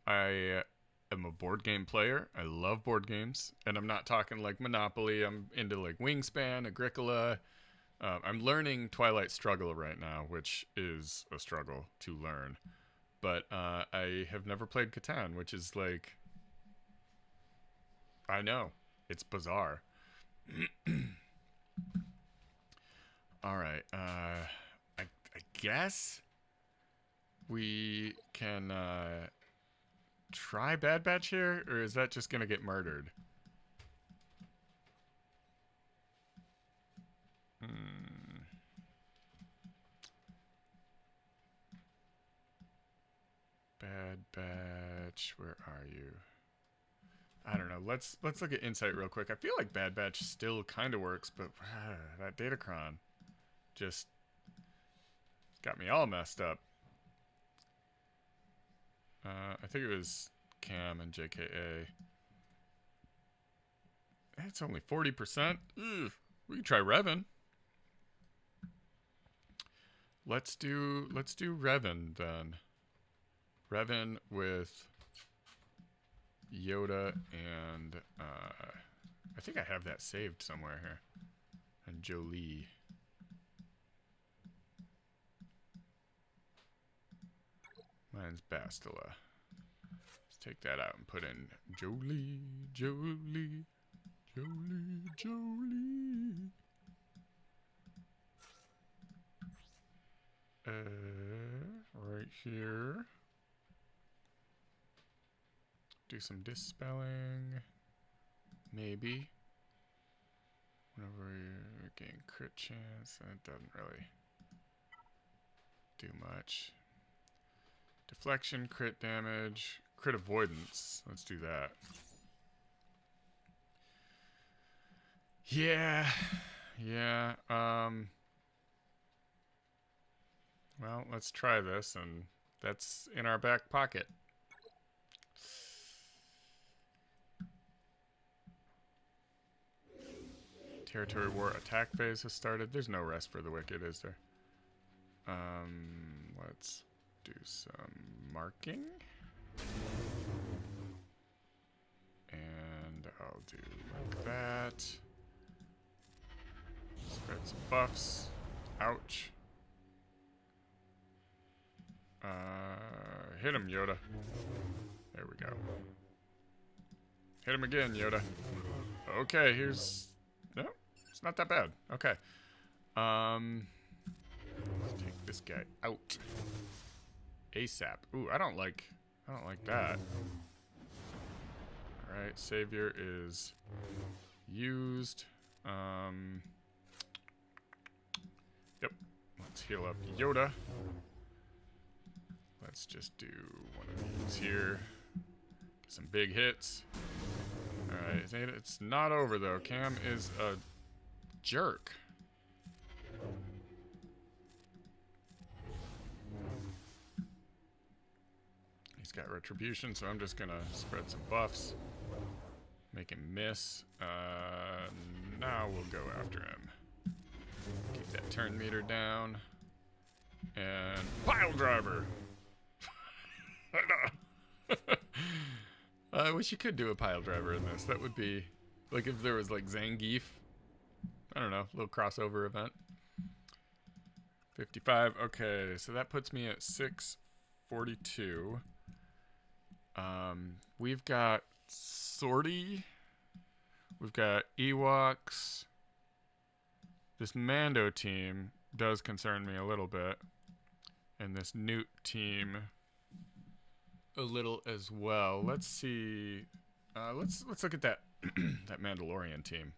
I am a board game player. I love board games. And I'm not talking like Monopoly. I'm into like Wingspan, Agricola. I'm learning Twilight Struggle right now, which is a struggle to learn. But I have never played Catan, which is like... I know. It's bizarre. Alright. I guess we can try Bad Batch here, or is that just gonna get murdered? Bad Batch, where are you? I don't know. Let's look at Insight real quick. I feel like Bad Batch still kind of works, but that Datacron just got me all messed up. I think it was Cam and JKA. It's only 40%. Ugh. We can try Revan. Let's do Revan then. Revan with Yoda and I think I have that saved somewhere here. And Jolie. Mine's Bastila. Let's take that out and put in Jolie, Jolie, Jolie, Jolie. Right here. Do some dispelling. Maybe. Whenever you gain crit chance, that doesn't really do much. Deflection, crit damage, crit avoidance. Let's do that. Yeah. Well, let's try this, and that's in our back pocket. Territory War attack phase has started. There's no rest for the wicked, is there? Let's do some marking. And I'll do like that. Spread some buffs. Ouch. Hit him, Yoda. There we go. Hit him again, Yoda. Okay, here's... No, it's not that bad. Okay. Let's take this guy out. ASAP. Ooh, I don't like that. Alright, Savior is used. Yep. Let's heal up Yoda. Let's just do one of these here. Get some big hits. Alright, it's not over though. Cam is a jerk. He's got retribution, so I'm just gonna spread some buffs. Make him miss. Now we'll go after him. Keep that turn meter down. And pile driver! I wish you could do a pile driver in this. That would be like if there was like Zangief. I don't know, a little crossover event. 55. Okay, so that puts me at 642. We've got Sortie. We've got Ewoks. This Mando team does concern me a little bit. And this Newt team a little as well. Let's see. Let's look at that that Mandalorian team.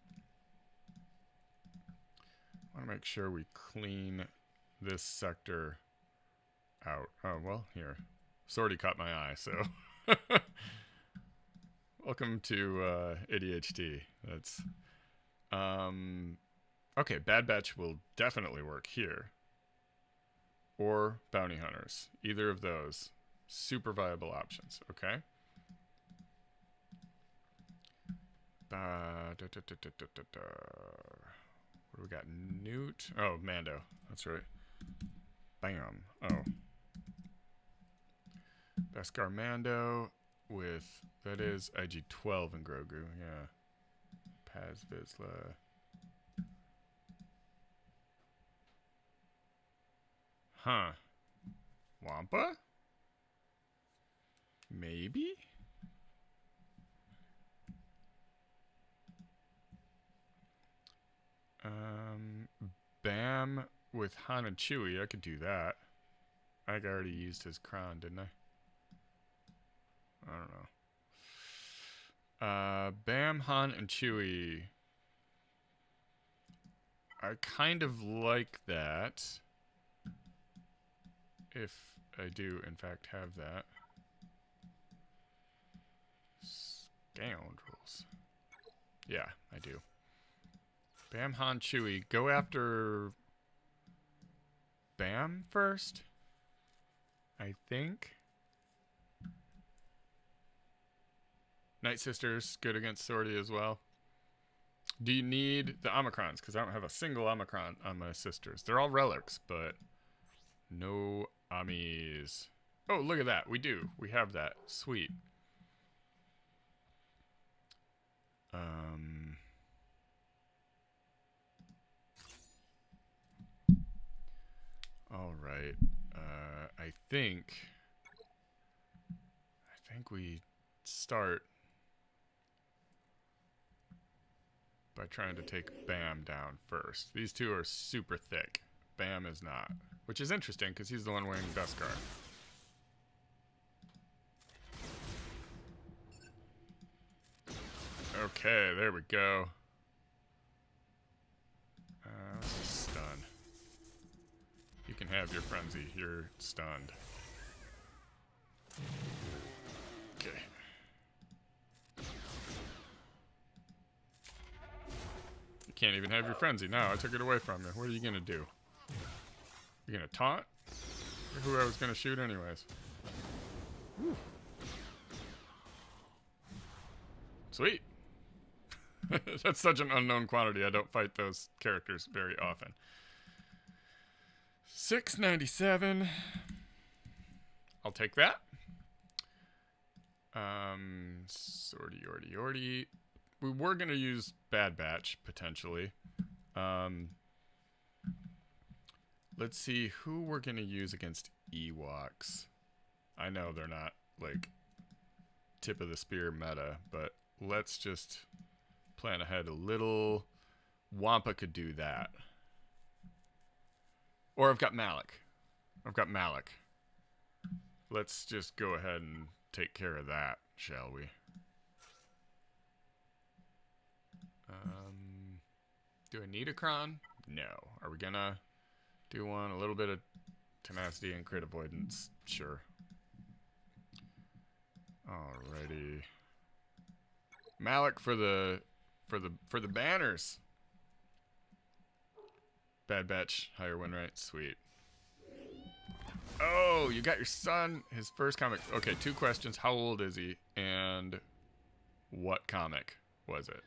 I want to make sure we clean this sector out. Oh, well, here. Sortie caught my eye, so welcome to ADHD. That's okay, Bad Batch will definitely work here. Or Bounty Hunters. Either of those. Super viable options, okay? What do we got? Newt. Oh, Mando. That's right. Bam. Oh. Beskar Mando with, that is IG-12 in Grogu, yeah. Paz Vizsla. Huh. Wampa? Maybe? Bam with Han and Chewie. I could do that. I think I already used his crown, didn't I? I don't know. Bam, Han, and Chewie. I kind of like that. If I do, in fact, have that. Scoundrels. Yeah, I do. Bam, Han, Chewie. Go after Bam first, I think. Night Sisters, good against Sortie as well. Do you need the Omicrons? Because I don't have a single Omicron on my sisters. They're all relics, but no Amis. Oh, look at that. We do. We have that. Sweet. All right. I think we start by trying to take Bam down first. These two are super thick. Bam is not, which is interesting because he's the one wearing Dustguard. Okay, there we go. Let's just stun. You can have your frenzy. You're stunned. Okay. You can't even have your frenzy. No, I took it away from you. What are you gonna do? You're gonna taunt? You're who I was gonna shoot anyways. Whew. Sweet. That's such an unknown quantity. I don't fight those characters very often. 697. I'll take that. Sortie. We were gonna use Bad Batch potentially. Let's see who we're gonna use against Ewoks. I know they're not like tip of the spear meta, but let's just plan ahead a little. Wampa could do that. Or I've got Malik. Let's just go ahead and take care of that, shall we? Do I need a Kron? No. Are we gonna do one? A little bit of tenacity and crit avoidance? Sure. Alrighty. Malik for the banners. Bad Batch, higher win rate, sweet. Oh, you got your son, his first comic. Okay, 2 questions. How old is he? And what comic was it?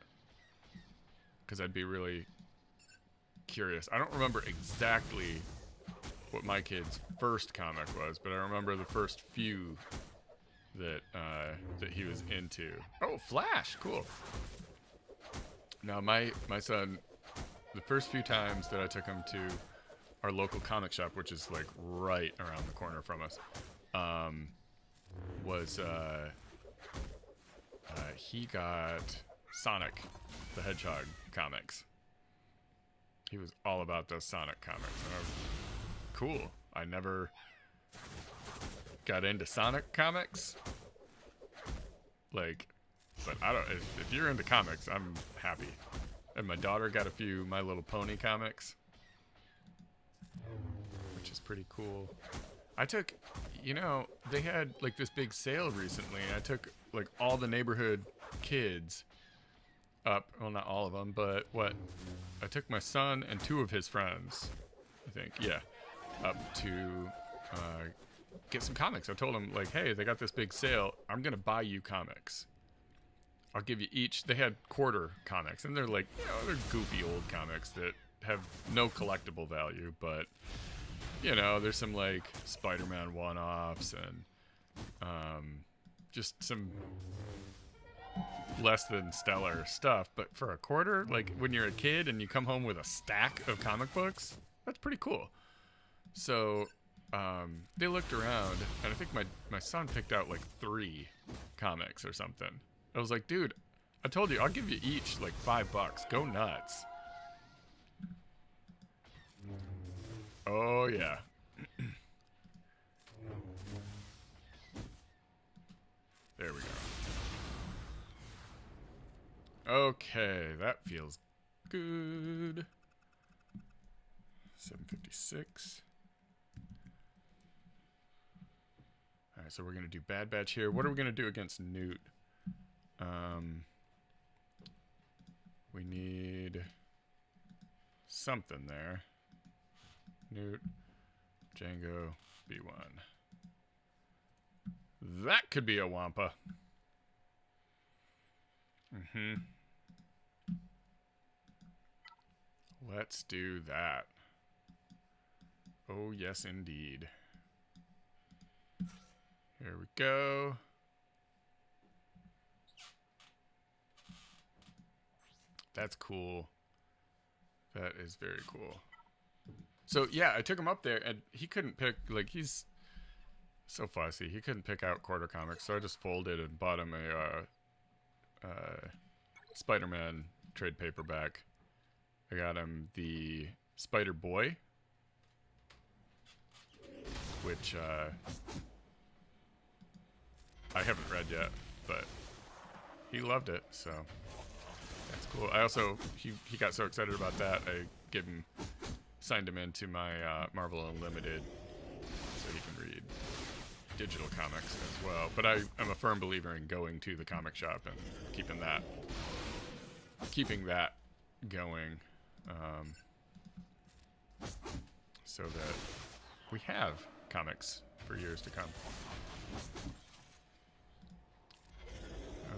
Because I'd be really curious. I don't remember exactly what my kid's first comic was, but I remember the first few that he was into. Oh, Flash, cool. Now my son, the first few times that I took him to our local comic shop, which is like right around the corner from us, was he got Sonic the Hedgehog comics. He was all about those Sonic comics. And I was, cool. I never got into Sonic comics. Like, but I don't. If you're into comics, I'm happy. And my daughter got a few My Little Pony comics, which is pretty cool. I took, you know, they had like this big sale recently. I took like all the neighborhood kids up. Well, not all of them, but what? I took my son and 2 of his friends, I think, yeah, up to get some comics. I told them, like, hey, they got this big sale. I'm going to buy you comics. I'll give you each. They had quarter comics, and they're like, you know, they're goofy old comics that have no collectible value, but, you know, there's some, like, Spider-Man one-offs and just some less than stellar stuff. But for a quarter, like, when you're a kid and you come home with a stack of comic books, that's pretty cool. So they looked around, and I think my son picked out like 3 comics or something. I was like, dude, I told you, I'll give you each like $5. Go nuts. Oh yeah. There we go. Okay, that feels good. 756. Alright, so we're going to do Bad Batch here. What are we going to do against Newt? We need something there. Newt, Django, B1. That could be a Wampa. Let's do that. Oh, yes, indeed. Here we go. That's cool. That is very cool. So, yeah, I took him up there, and he couldn't pick, like, he's so fussy. He couldn't pick out quarter comics, so I just folded and bought him a Spider-Man trade paperback. I got him the Spider-Boy, which I haven't read yet, but he loved it, so that's cool. I also, he got so excited about that, I signed him into my Marvel Unlimited so he can read digital comics as well. But I am a firm believer in going to the comic shop and keeping that going, so that we have comics for years to come.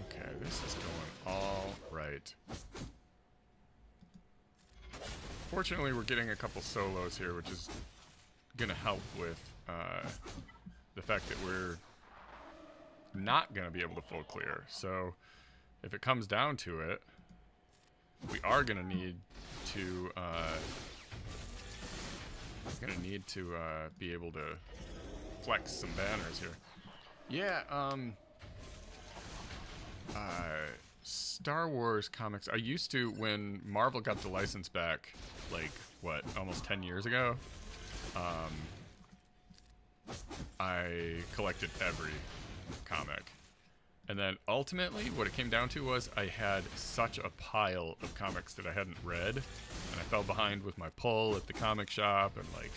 Okay, this is going all right. Fortunately, we're getting a couple solos here, which is going to help with the fact that we're not going to be able to full clear. So if it comes down to it, we are going to need to be able to flex some banners here. Yeah, Star Wars comics. I used to, when Marvel got the license back, like, what, almost 10 years ago, I collected every comic. And then ultimately, what it came down to was I had such a pile of comics that I hadn't read, and I fell behind with my pull at the comic shop, and, like,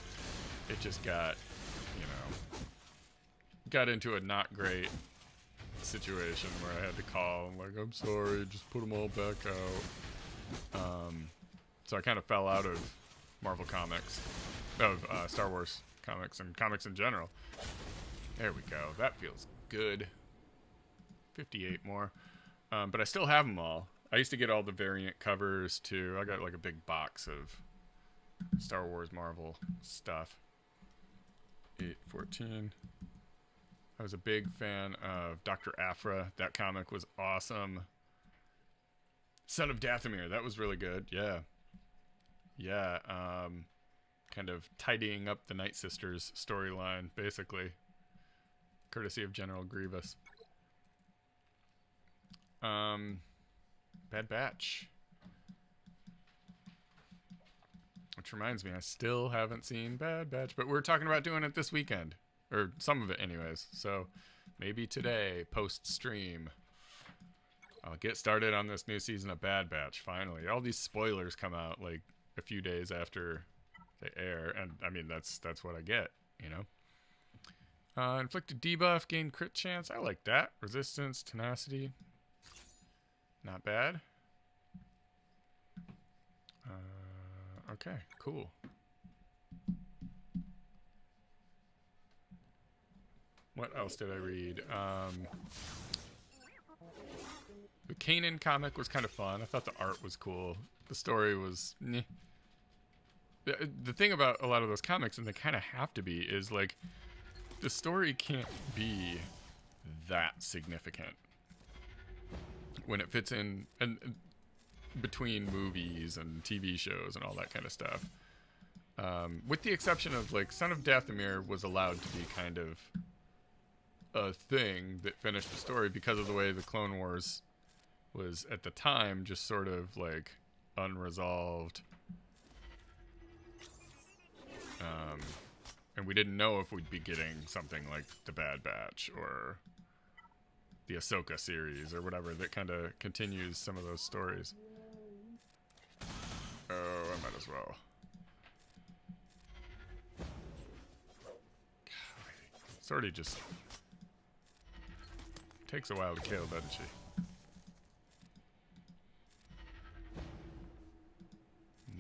it just got, got into a not great situation where I had to call and, like, I'm sorry, just put them all back out. So I kind of fell out of Marvel comics, of Star Wars comics, and comics in general. There we go. That feels good. 58 more. But I still have them all. I used to get all the variant covers too. I got like a big box of Star Wars Marvel stuff. 814. I was a big fan of Dr. Aphra. That comic was awesome. Son of Dathomir. That was really good. Yeah. Yeah. Kind of tidying up the Night Sisters storyline, basically. Courtesy of General Grievous. Bad Batch. Which reminds me, I still haven't seen Bad Batch, but we're talking about doing it this weekend. Or some of it anyways. So maybe today, post-stream, I'll get started on this new season of Bad Batch, finally. All these spoilers come out like a few days after they air, and I mean, that's what I get, Inflicted debuff, gain crit chance. I like that. Resistance, tenacity. Not bad. Okay, cool. What else did I read? The Kanan comic was kind of fun. I thought the art was cool. The story was meh. The thing about a lot of those comics, and they kind of have to be, is like the story can't be that significant when it fits in and between movies and TV shows and all that kind of stuff. With the exception of, like, Son of Dathomir was allowed to be kind of a thing that finished the story because of the way the Clone Wars was at the time just sort of like unresolved. And we didn't know if we'd be getting something like the Bad Batch or the Ahsoka series or whatever that kind of continues some of those stories. Oh, I might as well. Golly. Sorty just takes a while to kill, doesn't she?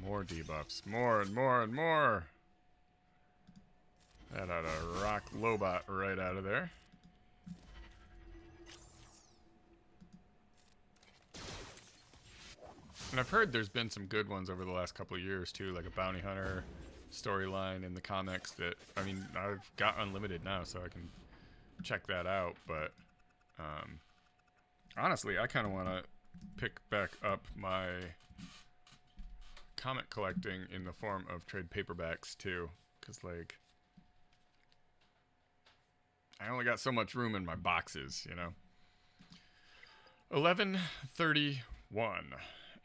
More debuffs. More and more and more. That ought to rock Lobot right out of there. And I've heard there's been some good ones over the last couple of years too, like a bounty hunter storyline in the comics that, I mean, I've got unlimited now, so I can check that out, but honestly, I kind of want to pick back up my comic collecting in the form of trade paperbacks too, because like I only got so much room in my boxes, you know. 11:31,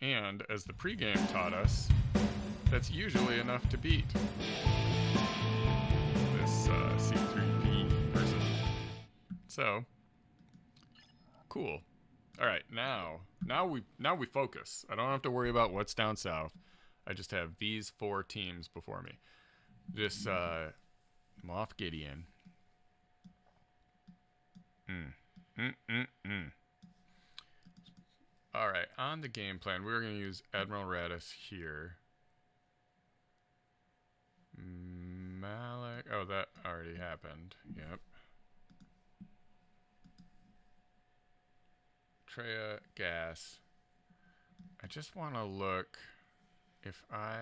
and as the pregame taught us, that's usually enough to beat this C3P person. So cool. All right, now we focus. I don't have to worry about what's down south. I just have these 4 teams before me. This Moff Gideon. All right, on the game plan, we're going to use Admiral Radis here. Malik. Oh, that already happened. Yep. Treya, Gas. I just want to look if I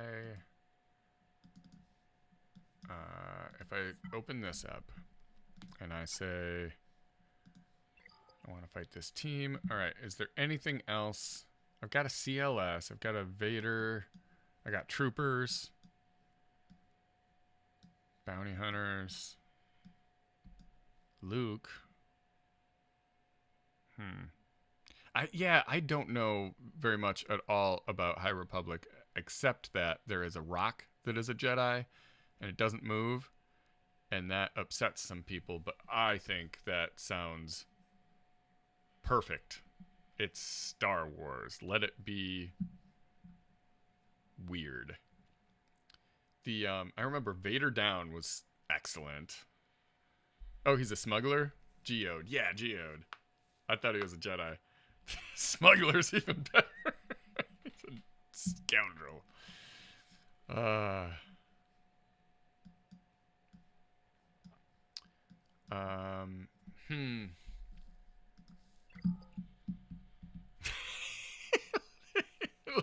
open this up and I say I want to fight this team. All right, is there anything else? I've got a CLS. I've got a Vader. I got troopers. Bounty hunters. Luke. I don't know very much at all about High Republic, except that there is a rock that is a Jedi, and it doesn't move, and that upsets some people, but I think that sounds perfect. It's Star Wars. Let it be weird. I remember Vader Down was excellent. Oh, he's a smuggler? Geode. Yeah, Geode. I thought he was a Jedi. Smuggler's even better. He's a scoundrel.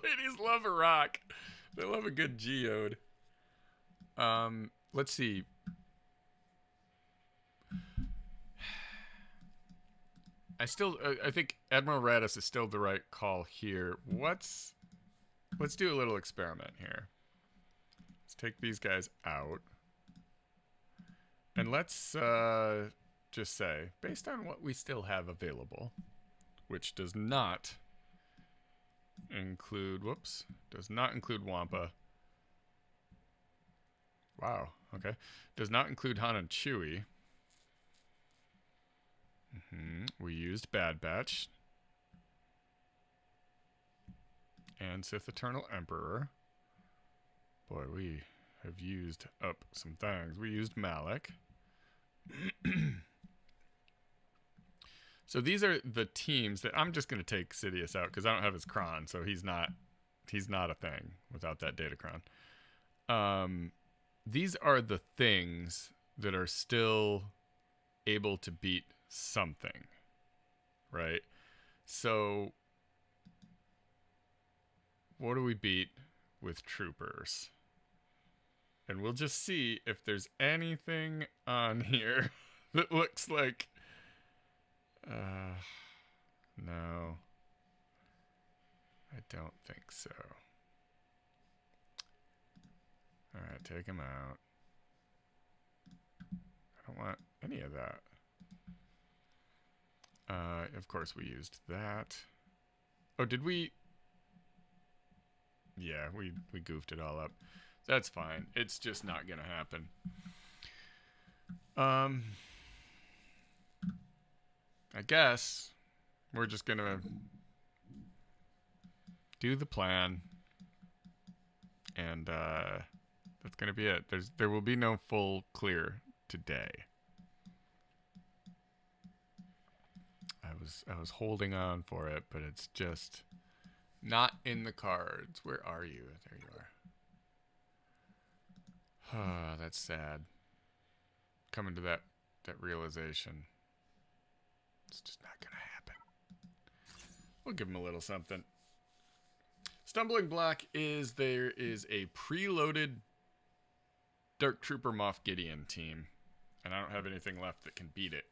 Ladies love a rock. They love a good geode. Let's see. I think Admiral Radis is still the right call here. Let's do a little experiment here. Let's take these guys out. And let's just say, based on what we still have available, which does not include, does not include Wampa. Wow, okay. Does not include Han and Chewie. We used Bad Batch. And Sith Eternal Emperor. Boy, we have used up some things. We used Malik. So these are the teams that I'm just going to take Sidious out because I don't have his Kron, so he's not a thing without that Datacron. These are the things that are still able to beat something, right? So what do we beat with troopers? And we'll just see if there's anything on here that looks like no, I don't think so. All right, take him out. I don't want any of that. Of course we used that. Oh, did we? Yeah, we goofed it all up. That's fine. It's just not gonna happen. I guess we're just gonna do the plan, and that's gonna be it. There will be no full clear today. I was holding on for it, but it's just not in the cards. Where are you? There you are. That's sad. Coming to that realization. It's just not gonna happen. We'll give him a little something. Stumbling block is there is a preloaded Dark Trooper Moff Gideon team, and I don't have anything left that can beat it.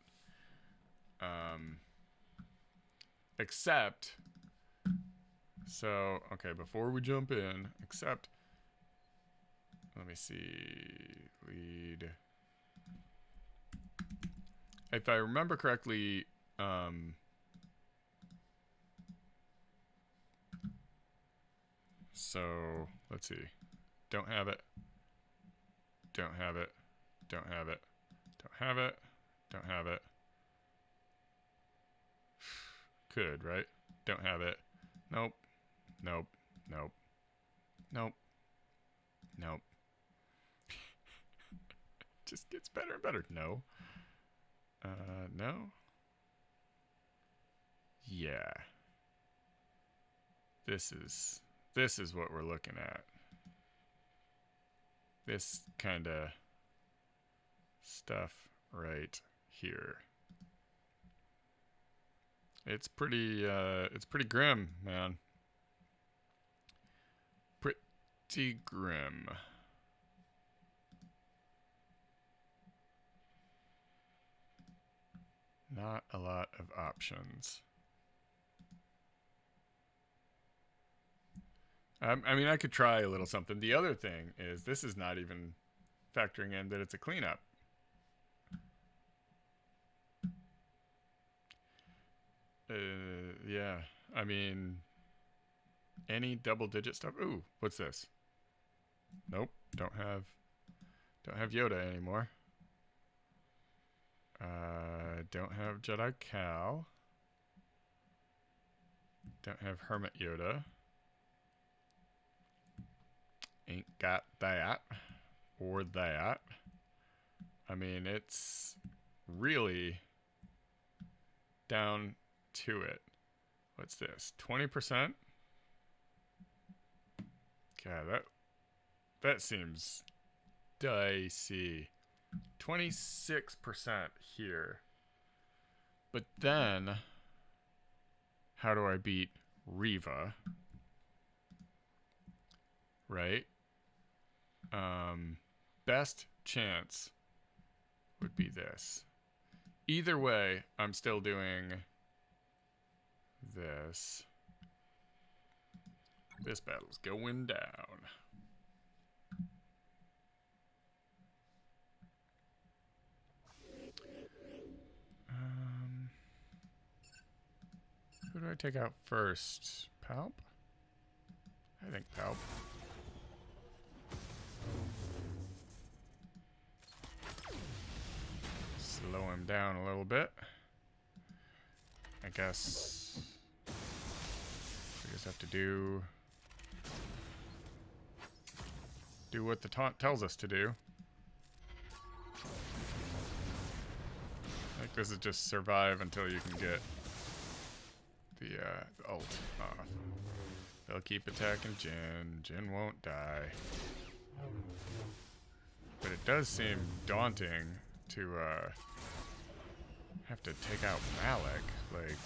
Except, so, okay, before we jump in, except, let me see, lead. If I remember correctly, so, let's see. Don't have it. Don't have it. Don't have it. Don't have it. Don't have it. Could, right? Don't have it. Nope. Nope. Nope. Nope. Nope. Just gets better and better. No. No. Yeah. This is what we're looking at. This kind of stuff right here. It's pretty grim, man. Pretty grim. Not a lot of options. I mean, I could try a little something. The other thing is this is not even factoring in that it's a cleanup. Yeah. I mean, any double-digit stuff. Ooh, what's this? Nope. Don't have Yoda anymore. Don't have Jedi Cal. Don't have Hermit Yoda. Ain't got that or that. I mean, it's really down to it. What's this? 20%? God, that seems dicey. 26% here. But then, how do I beat Reva? Right? Best chance would be this. Either way, I'm still doing this. This battle's going down. Who do I take out first? Palp? I think Palp. Slow him down a little bit. I guess we just have to do what the taunt tells us to do. I think this is just survive until you can get the ult off. They'll keep attacking Jin. Jin won't die. But it does seem daunting to have to take out Malik. Like,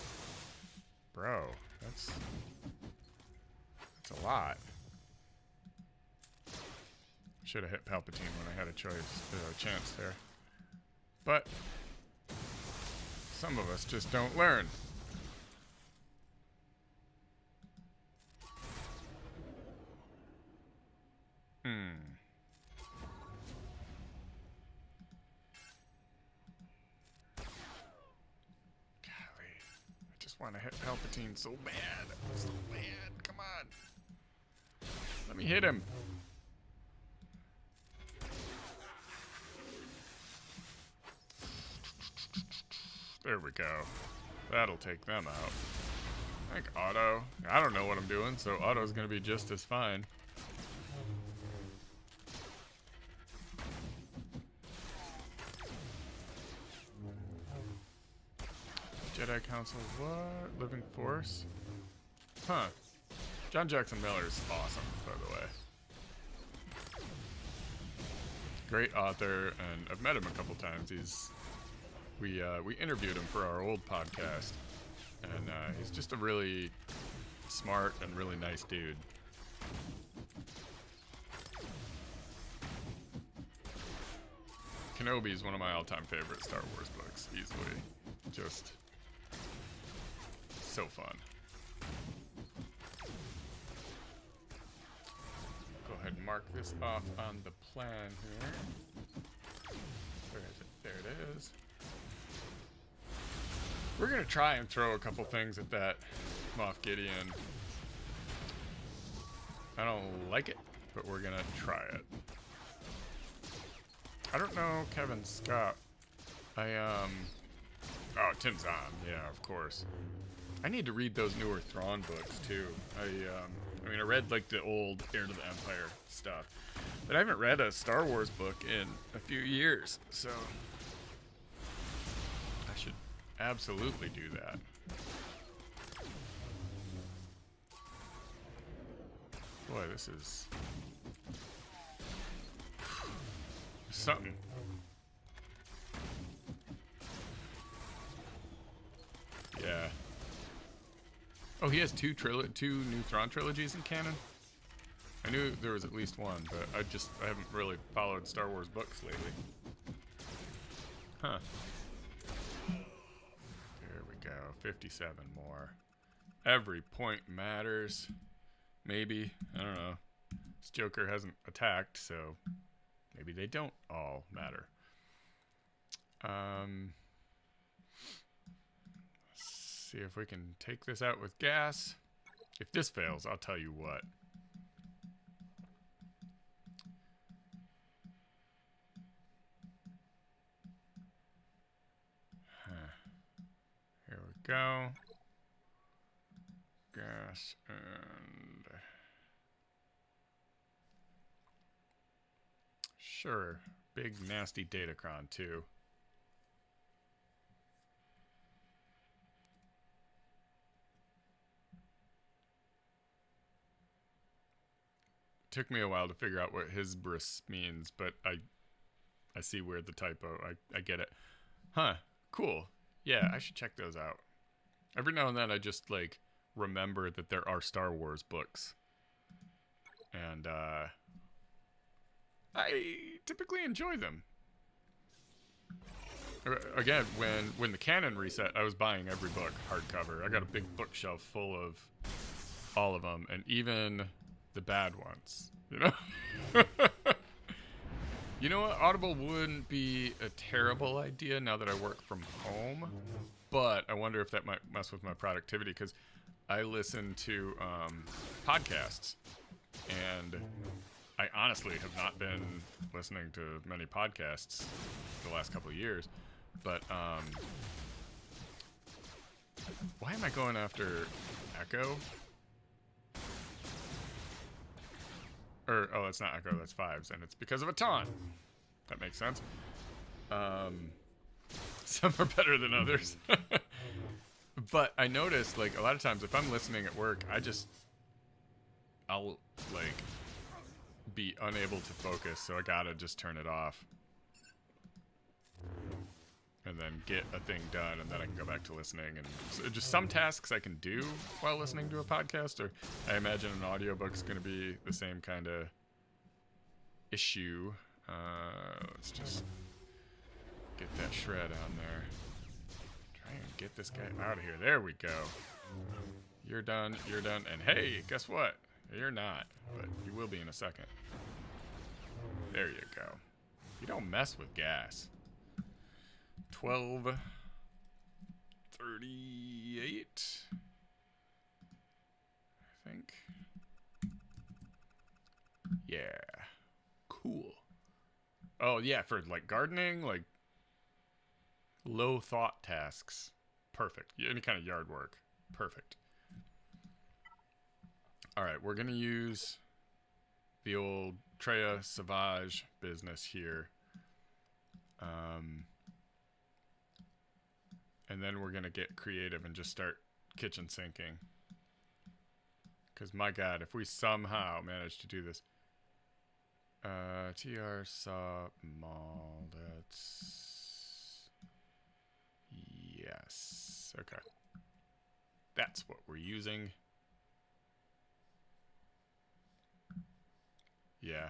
bro, that's a lot. Should have hit Palpatine when I had a chance there. But some of us just don't learn. I want to hit Palpatine so bad. So bad. Come on. Let me hit him. There we go. That'll take them out. I think Auto. I don't know what I'm doing, so Auto's going to be just as fine. Jedi Council, what? Living Force? Huh. John Jackson Miller's awesome, by the way. Great author, and I've met him a couple times. We interviewed him for our old podcast, and he's just a really smart and really nice dude. Kenobi is one of my all-time favorite Star Wars books, easily. Just so fun. Go ahead and mark this off on the plan here. Where is it? There it is. We're gonna try and throw a couple things at that Moff Gideon. I don't like it, but we're gonna try it. I don't know Kevin Scott. Oh, Tim Zahn, yeah, of course. I need to read those newer Thrawn books too. I mean, I read like the old Heir to the Empire stuff, but I haven't read a Star Wars book in a few years, so I should absolutely do that. Boy, this is something. Yeah. Oh, he has two new Thrawn trilogies in canon? I knew there was at least one, but I haven't really followed Star Wars books lately. Huh. There we go. 57 more. Every point matters. Maybe. I don't know. This Joker hasn't attacked, so maybe they don't all matter. Let's see if we can take this out with gas. If this fails, I'll tell you what. Here we go. Gas and... Sure. Big nasty Datacron too. Took me a while to figure out what Hysbris means, but I see where the typo. I get it. Huh. Cool. Yeah, I should check those out. Every now and then I just like remember that there are Star Wars books. And I typically enjoy them. Again, when the canon reset, I was buying every book hardcover. I got a big bookshelf full of all of them, and even the bad ones, you know? You know what? Audible wouldn't be a terrible idea now that I work from home, but I wonder if that might mess with my productivity, because I listen to podcasts, and I honestly have not been listening to many podcasts the last couple of years, but why am I going after Echo? Oh, that's not Echo, that's Fives, and it's because of a taunt. That makes sense. Some are better than others. But I noticed, like, a lot of times if I'm listening at work, I'll, like, be unable to focus, so I gotta just turn it off. And then get a thing done, and then I can go back to listening. And so just some tasks I can do while listening to a podcast, or I imagine an audiobook's going to be the same kind of issue. Let's just get that shred on there. Try and get this guy out of here. There we go. You're done, and hey, guess what? You're not, but you will be in a second. There you go. You don't mess with gas. 12:38, I think. Yeah, cool. Oh yeah, for like gardening, like low thought tasks, perfect. Any kind of yard work, perfect. All right, we're gonna use the old Treya Savage business here. And then we're going to get creative and just start kitchen sinking. Because, my God, if we somehow manage to do this. TR saw mall. That's yes. Okay, that's what we're using. Yeah.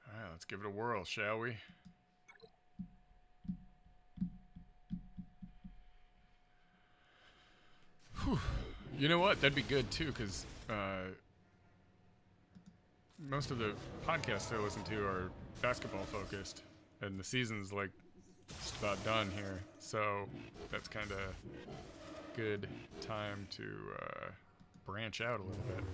All right, let's give it a whirl, shall we? Whew. You know what? That'd be good too, because most of the podcasts I listen to are basketball focused, and the season's like just about done here. So that's kind of good time to branch out a little bit.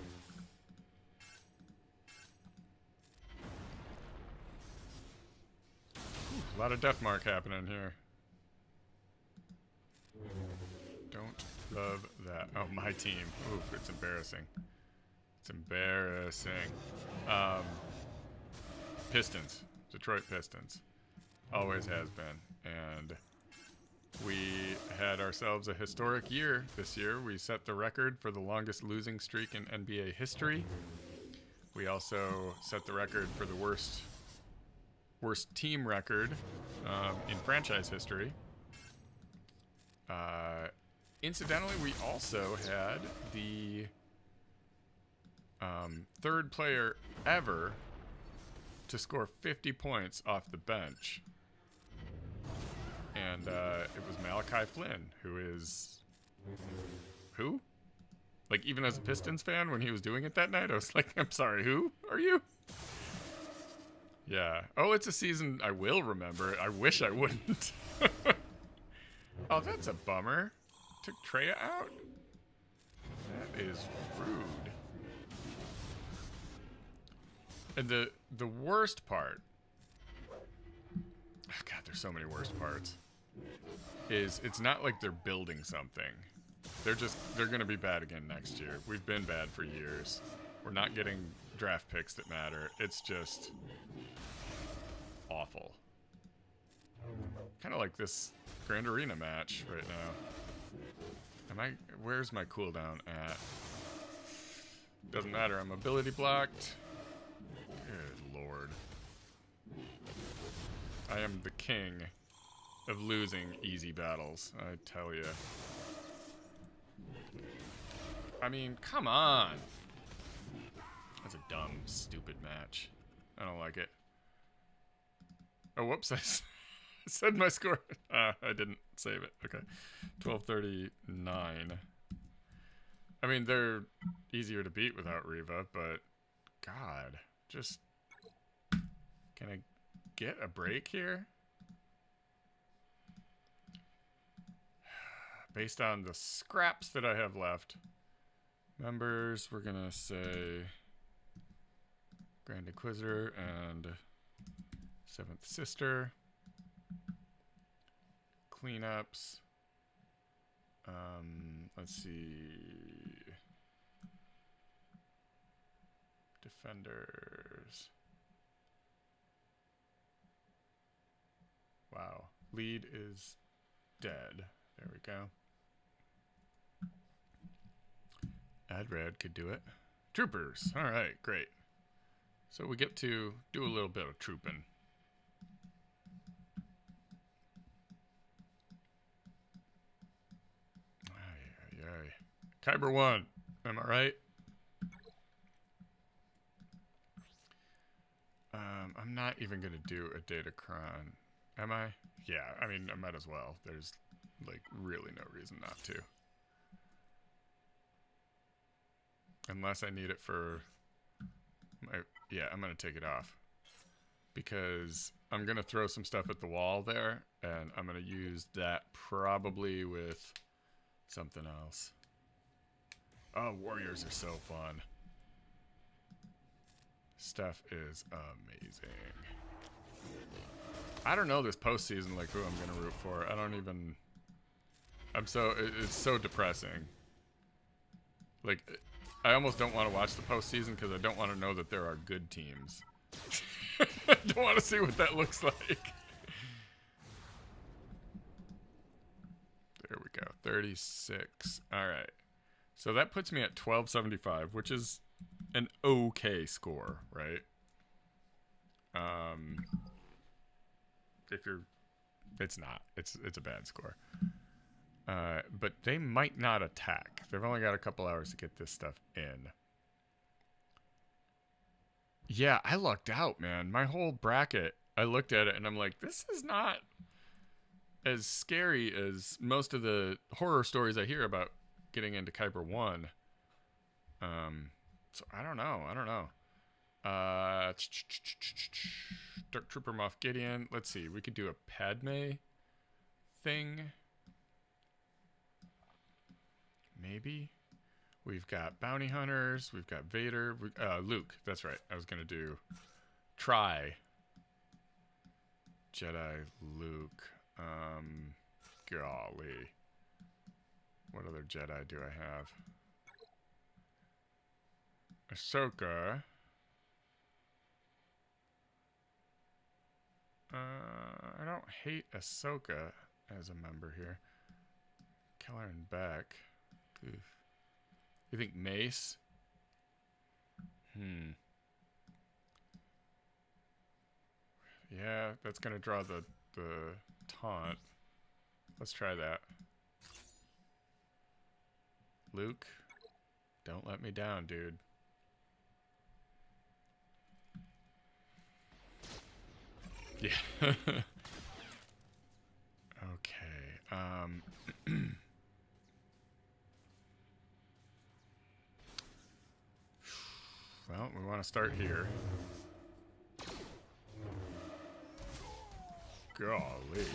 A lot of Deathmark happening here. Don't love that. Oh, my team. Oof, it's embarrassing. It's embarrassing. Pistons. Detroit Pistons. Always has been. And we had ourselves a historic year this year. We set the record for the longest losing streak in NBA history. We also set the record for the worst team record in franchise history. Incidentally, we also had the third player ever to score 50 points off the bench. And it was Malachi Flynn, who is... Who? Like, even as a Pistons fan, when he was doing it that night, I was like, I'm sorry, who are you? Yeah. Oh, it's a season I will remember. I wish I wouldn't. Oh, that's a bummer. Took Treya out? That is rude. And the worst part... Oh, God, there's so many worst parts. Is it's not like they're building something. They're going to be bad again next year. We've been bad for years. We're not getting draft picks that matter. It's just awful. Kind of like this Grand Arena match right now. Where's my cooldown at? Doesn't matter. I'm ability blocked. Good lord. I am the king of losing easy battles, I tell you. I mean, come on. That's a dumb, stupid match. I don't like it. Oh, whoops. I said my score. I didn't save it. Okay. 1239. I mean, they're easier to beat without Reva, but God, just... Can I get a break here? Based on the scraps that I have left. Members, we're gonna say Grand Inquisitor and Seventh Sister. Cleanups. Let's see. Defenders. Wow. Lead is dead. There we go. Adrad could do it. Troopers. All right, great. So we get to do a little bit of trooping. Kyber 1. Am I right? I'm not even going to do a Datacron. Am I? Yeah, I mean, I might as well. There's, like, really no reason not to. Unless I need it for my... Yeah, I'm going to take it off. Because I'm going to throw some stuff at the wall there, and I'm going to use that probably with something else. Oh, Warriors are so fun. Stuff is amazing. I don't know this postseason, like, who I'm going to root for. I don't even... It's so depressing. Like, I almost don't want to watch the postseason because I don't want to know that there are good teams. I don't want to see what that looks like. There we go. 36. All right. So that puts me at 1275, which is an okay score, right? If you're, it's not. It's a bad score. But they might not attack. They've only got a couple hours to get this stuff in. Yeah, I lucked out, man. My whole bracket, I looked at it and I'm like, this is not as scary as most of the horror stories I hear about getting into Kyber 1. So I don't know. Dark Trooper Moff Gideon. Let's see. We could do a Padme thing. Maybe. We've got bounty hunters. We've got Vader. Luke. That's right. I was going to do try Jedi Luke. Golly. What other Jedi do I have? Ahsoka. I don't hate Ahsoka as a member here. Keller and Beck. Oof. You think Mace? Yeah, that's gonna draw the taunt. Let's try that. Luke, don't let me down, dude. Yeah. Okay. Well, we want to start here. Golly.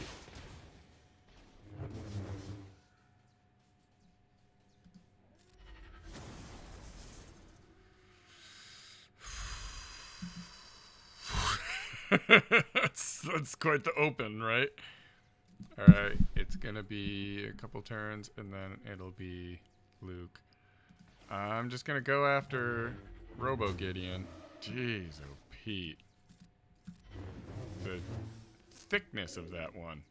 that's quite the open, right? Alright, it's gonna be a couple turns and then it'll be Luke. I'm just gonna go after Robo Gideon. Jeez, oh Pete. The thickness of that one.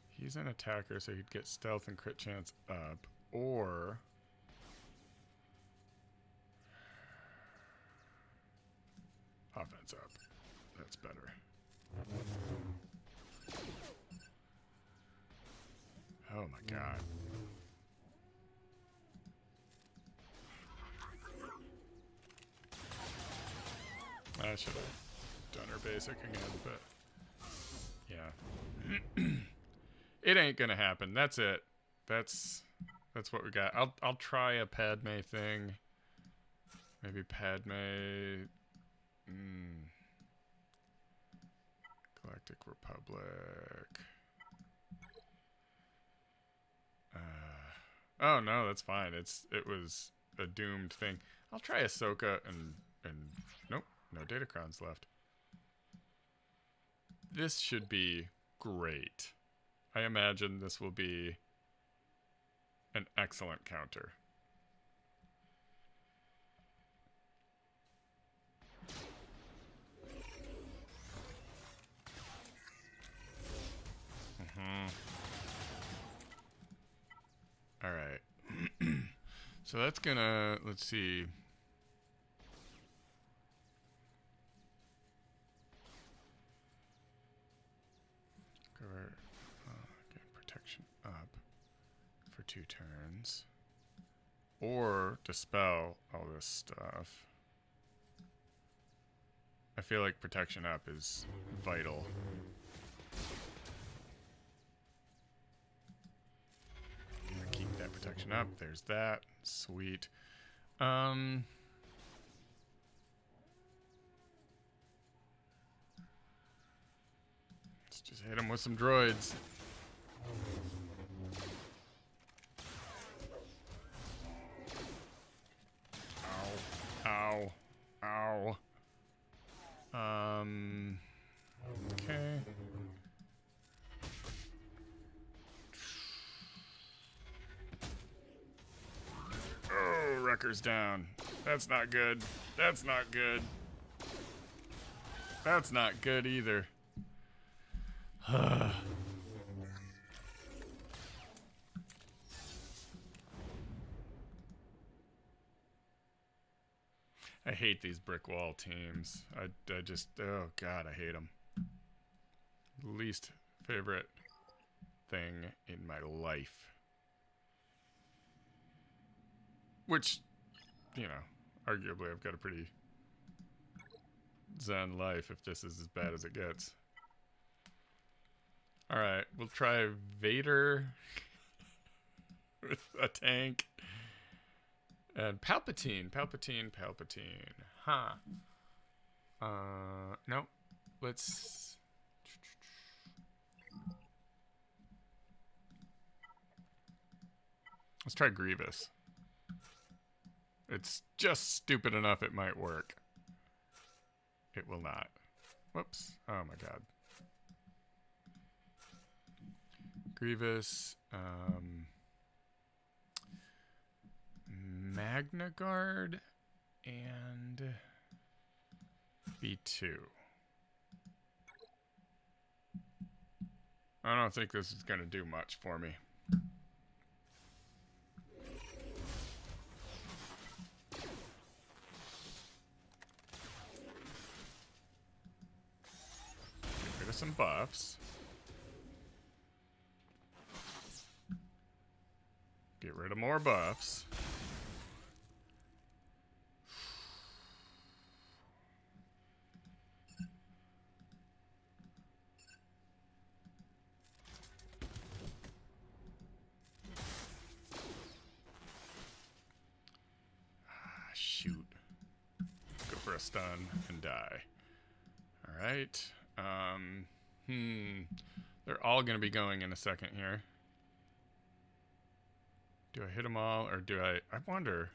He's an attacker, so he'd get stealth and crit chance up. Or offense up. That's better. Oh my god. I should have done her basic again, but yeah. It ain't gonna happen. That's it. That's what we got. I'll try a Padme thing. Maybe Padme. Galactic Republic. Oh no, that's fine. It was a doomed thing. I'll try Ahsoka and nope, no Datacrons left. This should be great. I imagine this will be an excellent counter. All right. So that's gonna, let's see. Get protection up for 2 turns. Or dispel all this stuff. I feel like protection up is vital. Keep that protection up. There's that. Sweet. Let's just hit him with some droids. Ow. Ow. Ow. Okay. Oh, Wrecker's down. That's not good. That's not good. That's not good either. I hate these brick wall teams. I just, oh god, I hate them. Least favorite thing in my life. Which, you know, arguably I've got a pretty zen life if this is as bad as it gets. Alright, we'll try Vader with a tank. And Palpatine. Huh. Nope. Let's try Grievous. It's just stupid enough it might work. It will not. Whoops. Oh my god. Grievous. Magna Guard and B2. I don't think this is going to do much for me. Get rid of some buffs. Get rid of more buffs. Shoot. Go for a stun and die. Alright. They're all going to be going in a second here. Do I hit them all, or do I wonder.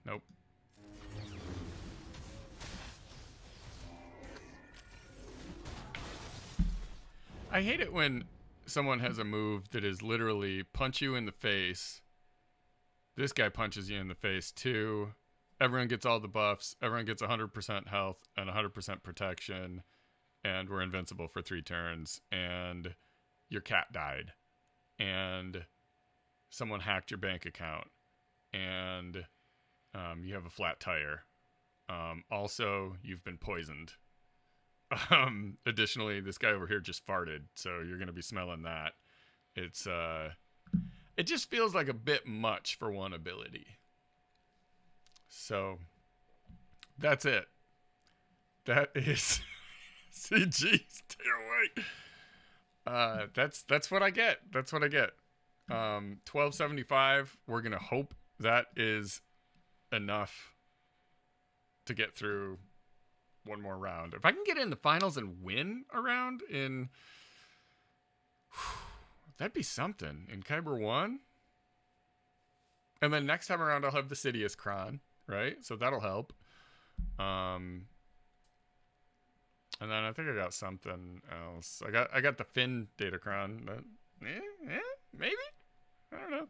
Nope. I hate it when someone has a move that is literally punch you in the face. This guy punches you in the face too. Everyone gets all the buffs. Everyone gets 100% health and 100% protection. And we're invincible for 3 turns. And your cat died. And someone hacked your bank account. And you have a flat tire. Also, you've been poisoned. Additionally, this guy over here just farted, so you're going to be smelling that. It's, it just feels like a bit much for one ability. So, that's it. That is CG, stay away. That's what I get. That's what I get. 1275, we're going to hope that is enough to get through one more round. If I can get in the finals and win a round in... that'd be something. In Kyber 1. And then next time around I'll have the Sidious Kron, right? So that'll help. And then I think I got something else. I got the Finn Datacron. Maybe? I don't know.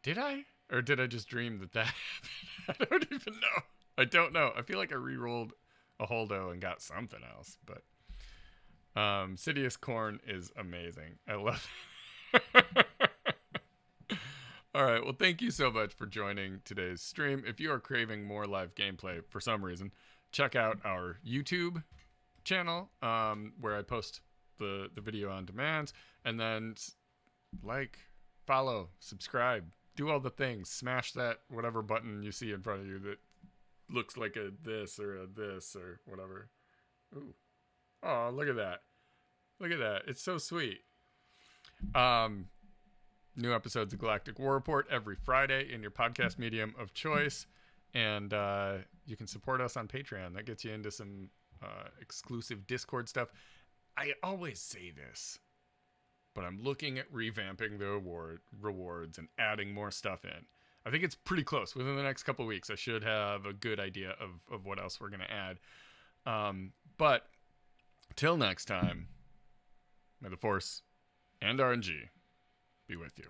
Did I? Or did I just dream that happened? I don't even know. I don't know. I feel like I re-rolled a Holdo and got something else. But Sidious Corn is amazing. I love it. All right. Well, thank you so much for joining today's stream. If you are craving more live gameplay for some reason, check out our YouTube channel where I post the video on demands. And then like, follow, subscribe. Do all the things. Smash that whatever button you see in front of you that looks like a this or a this or whatever. Ooh. Oh, look at that. Look at that. It's so sweet. New episodes of Galactic War Report every Friday in your podcast medium of choice. And you can support us on Patreon. That gets you into some exclusive Discord stuff. I always say this, but I'm looking at revamping the rewards and adding more stuff in. I think it's pretty close. Within the next couple of weeks, I should have a good idea of what else we're going to add. But till next time, may the Force and RNG be with you.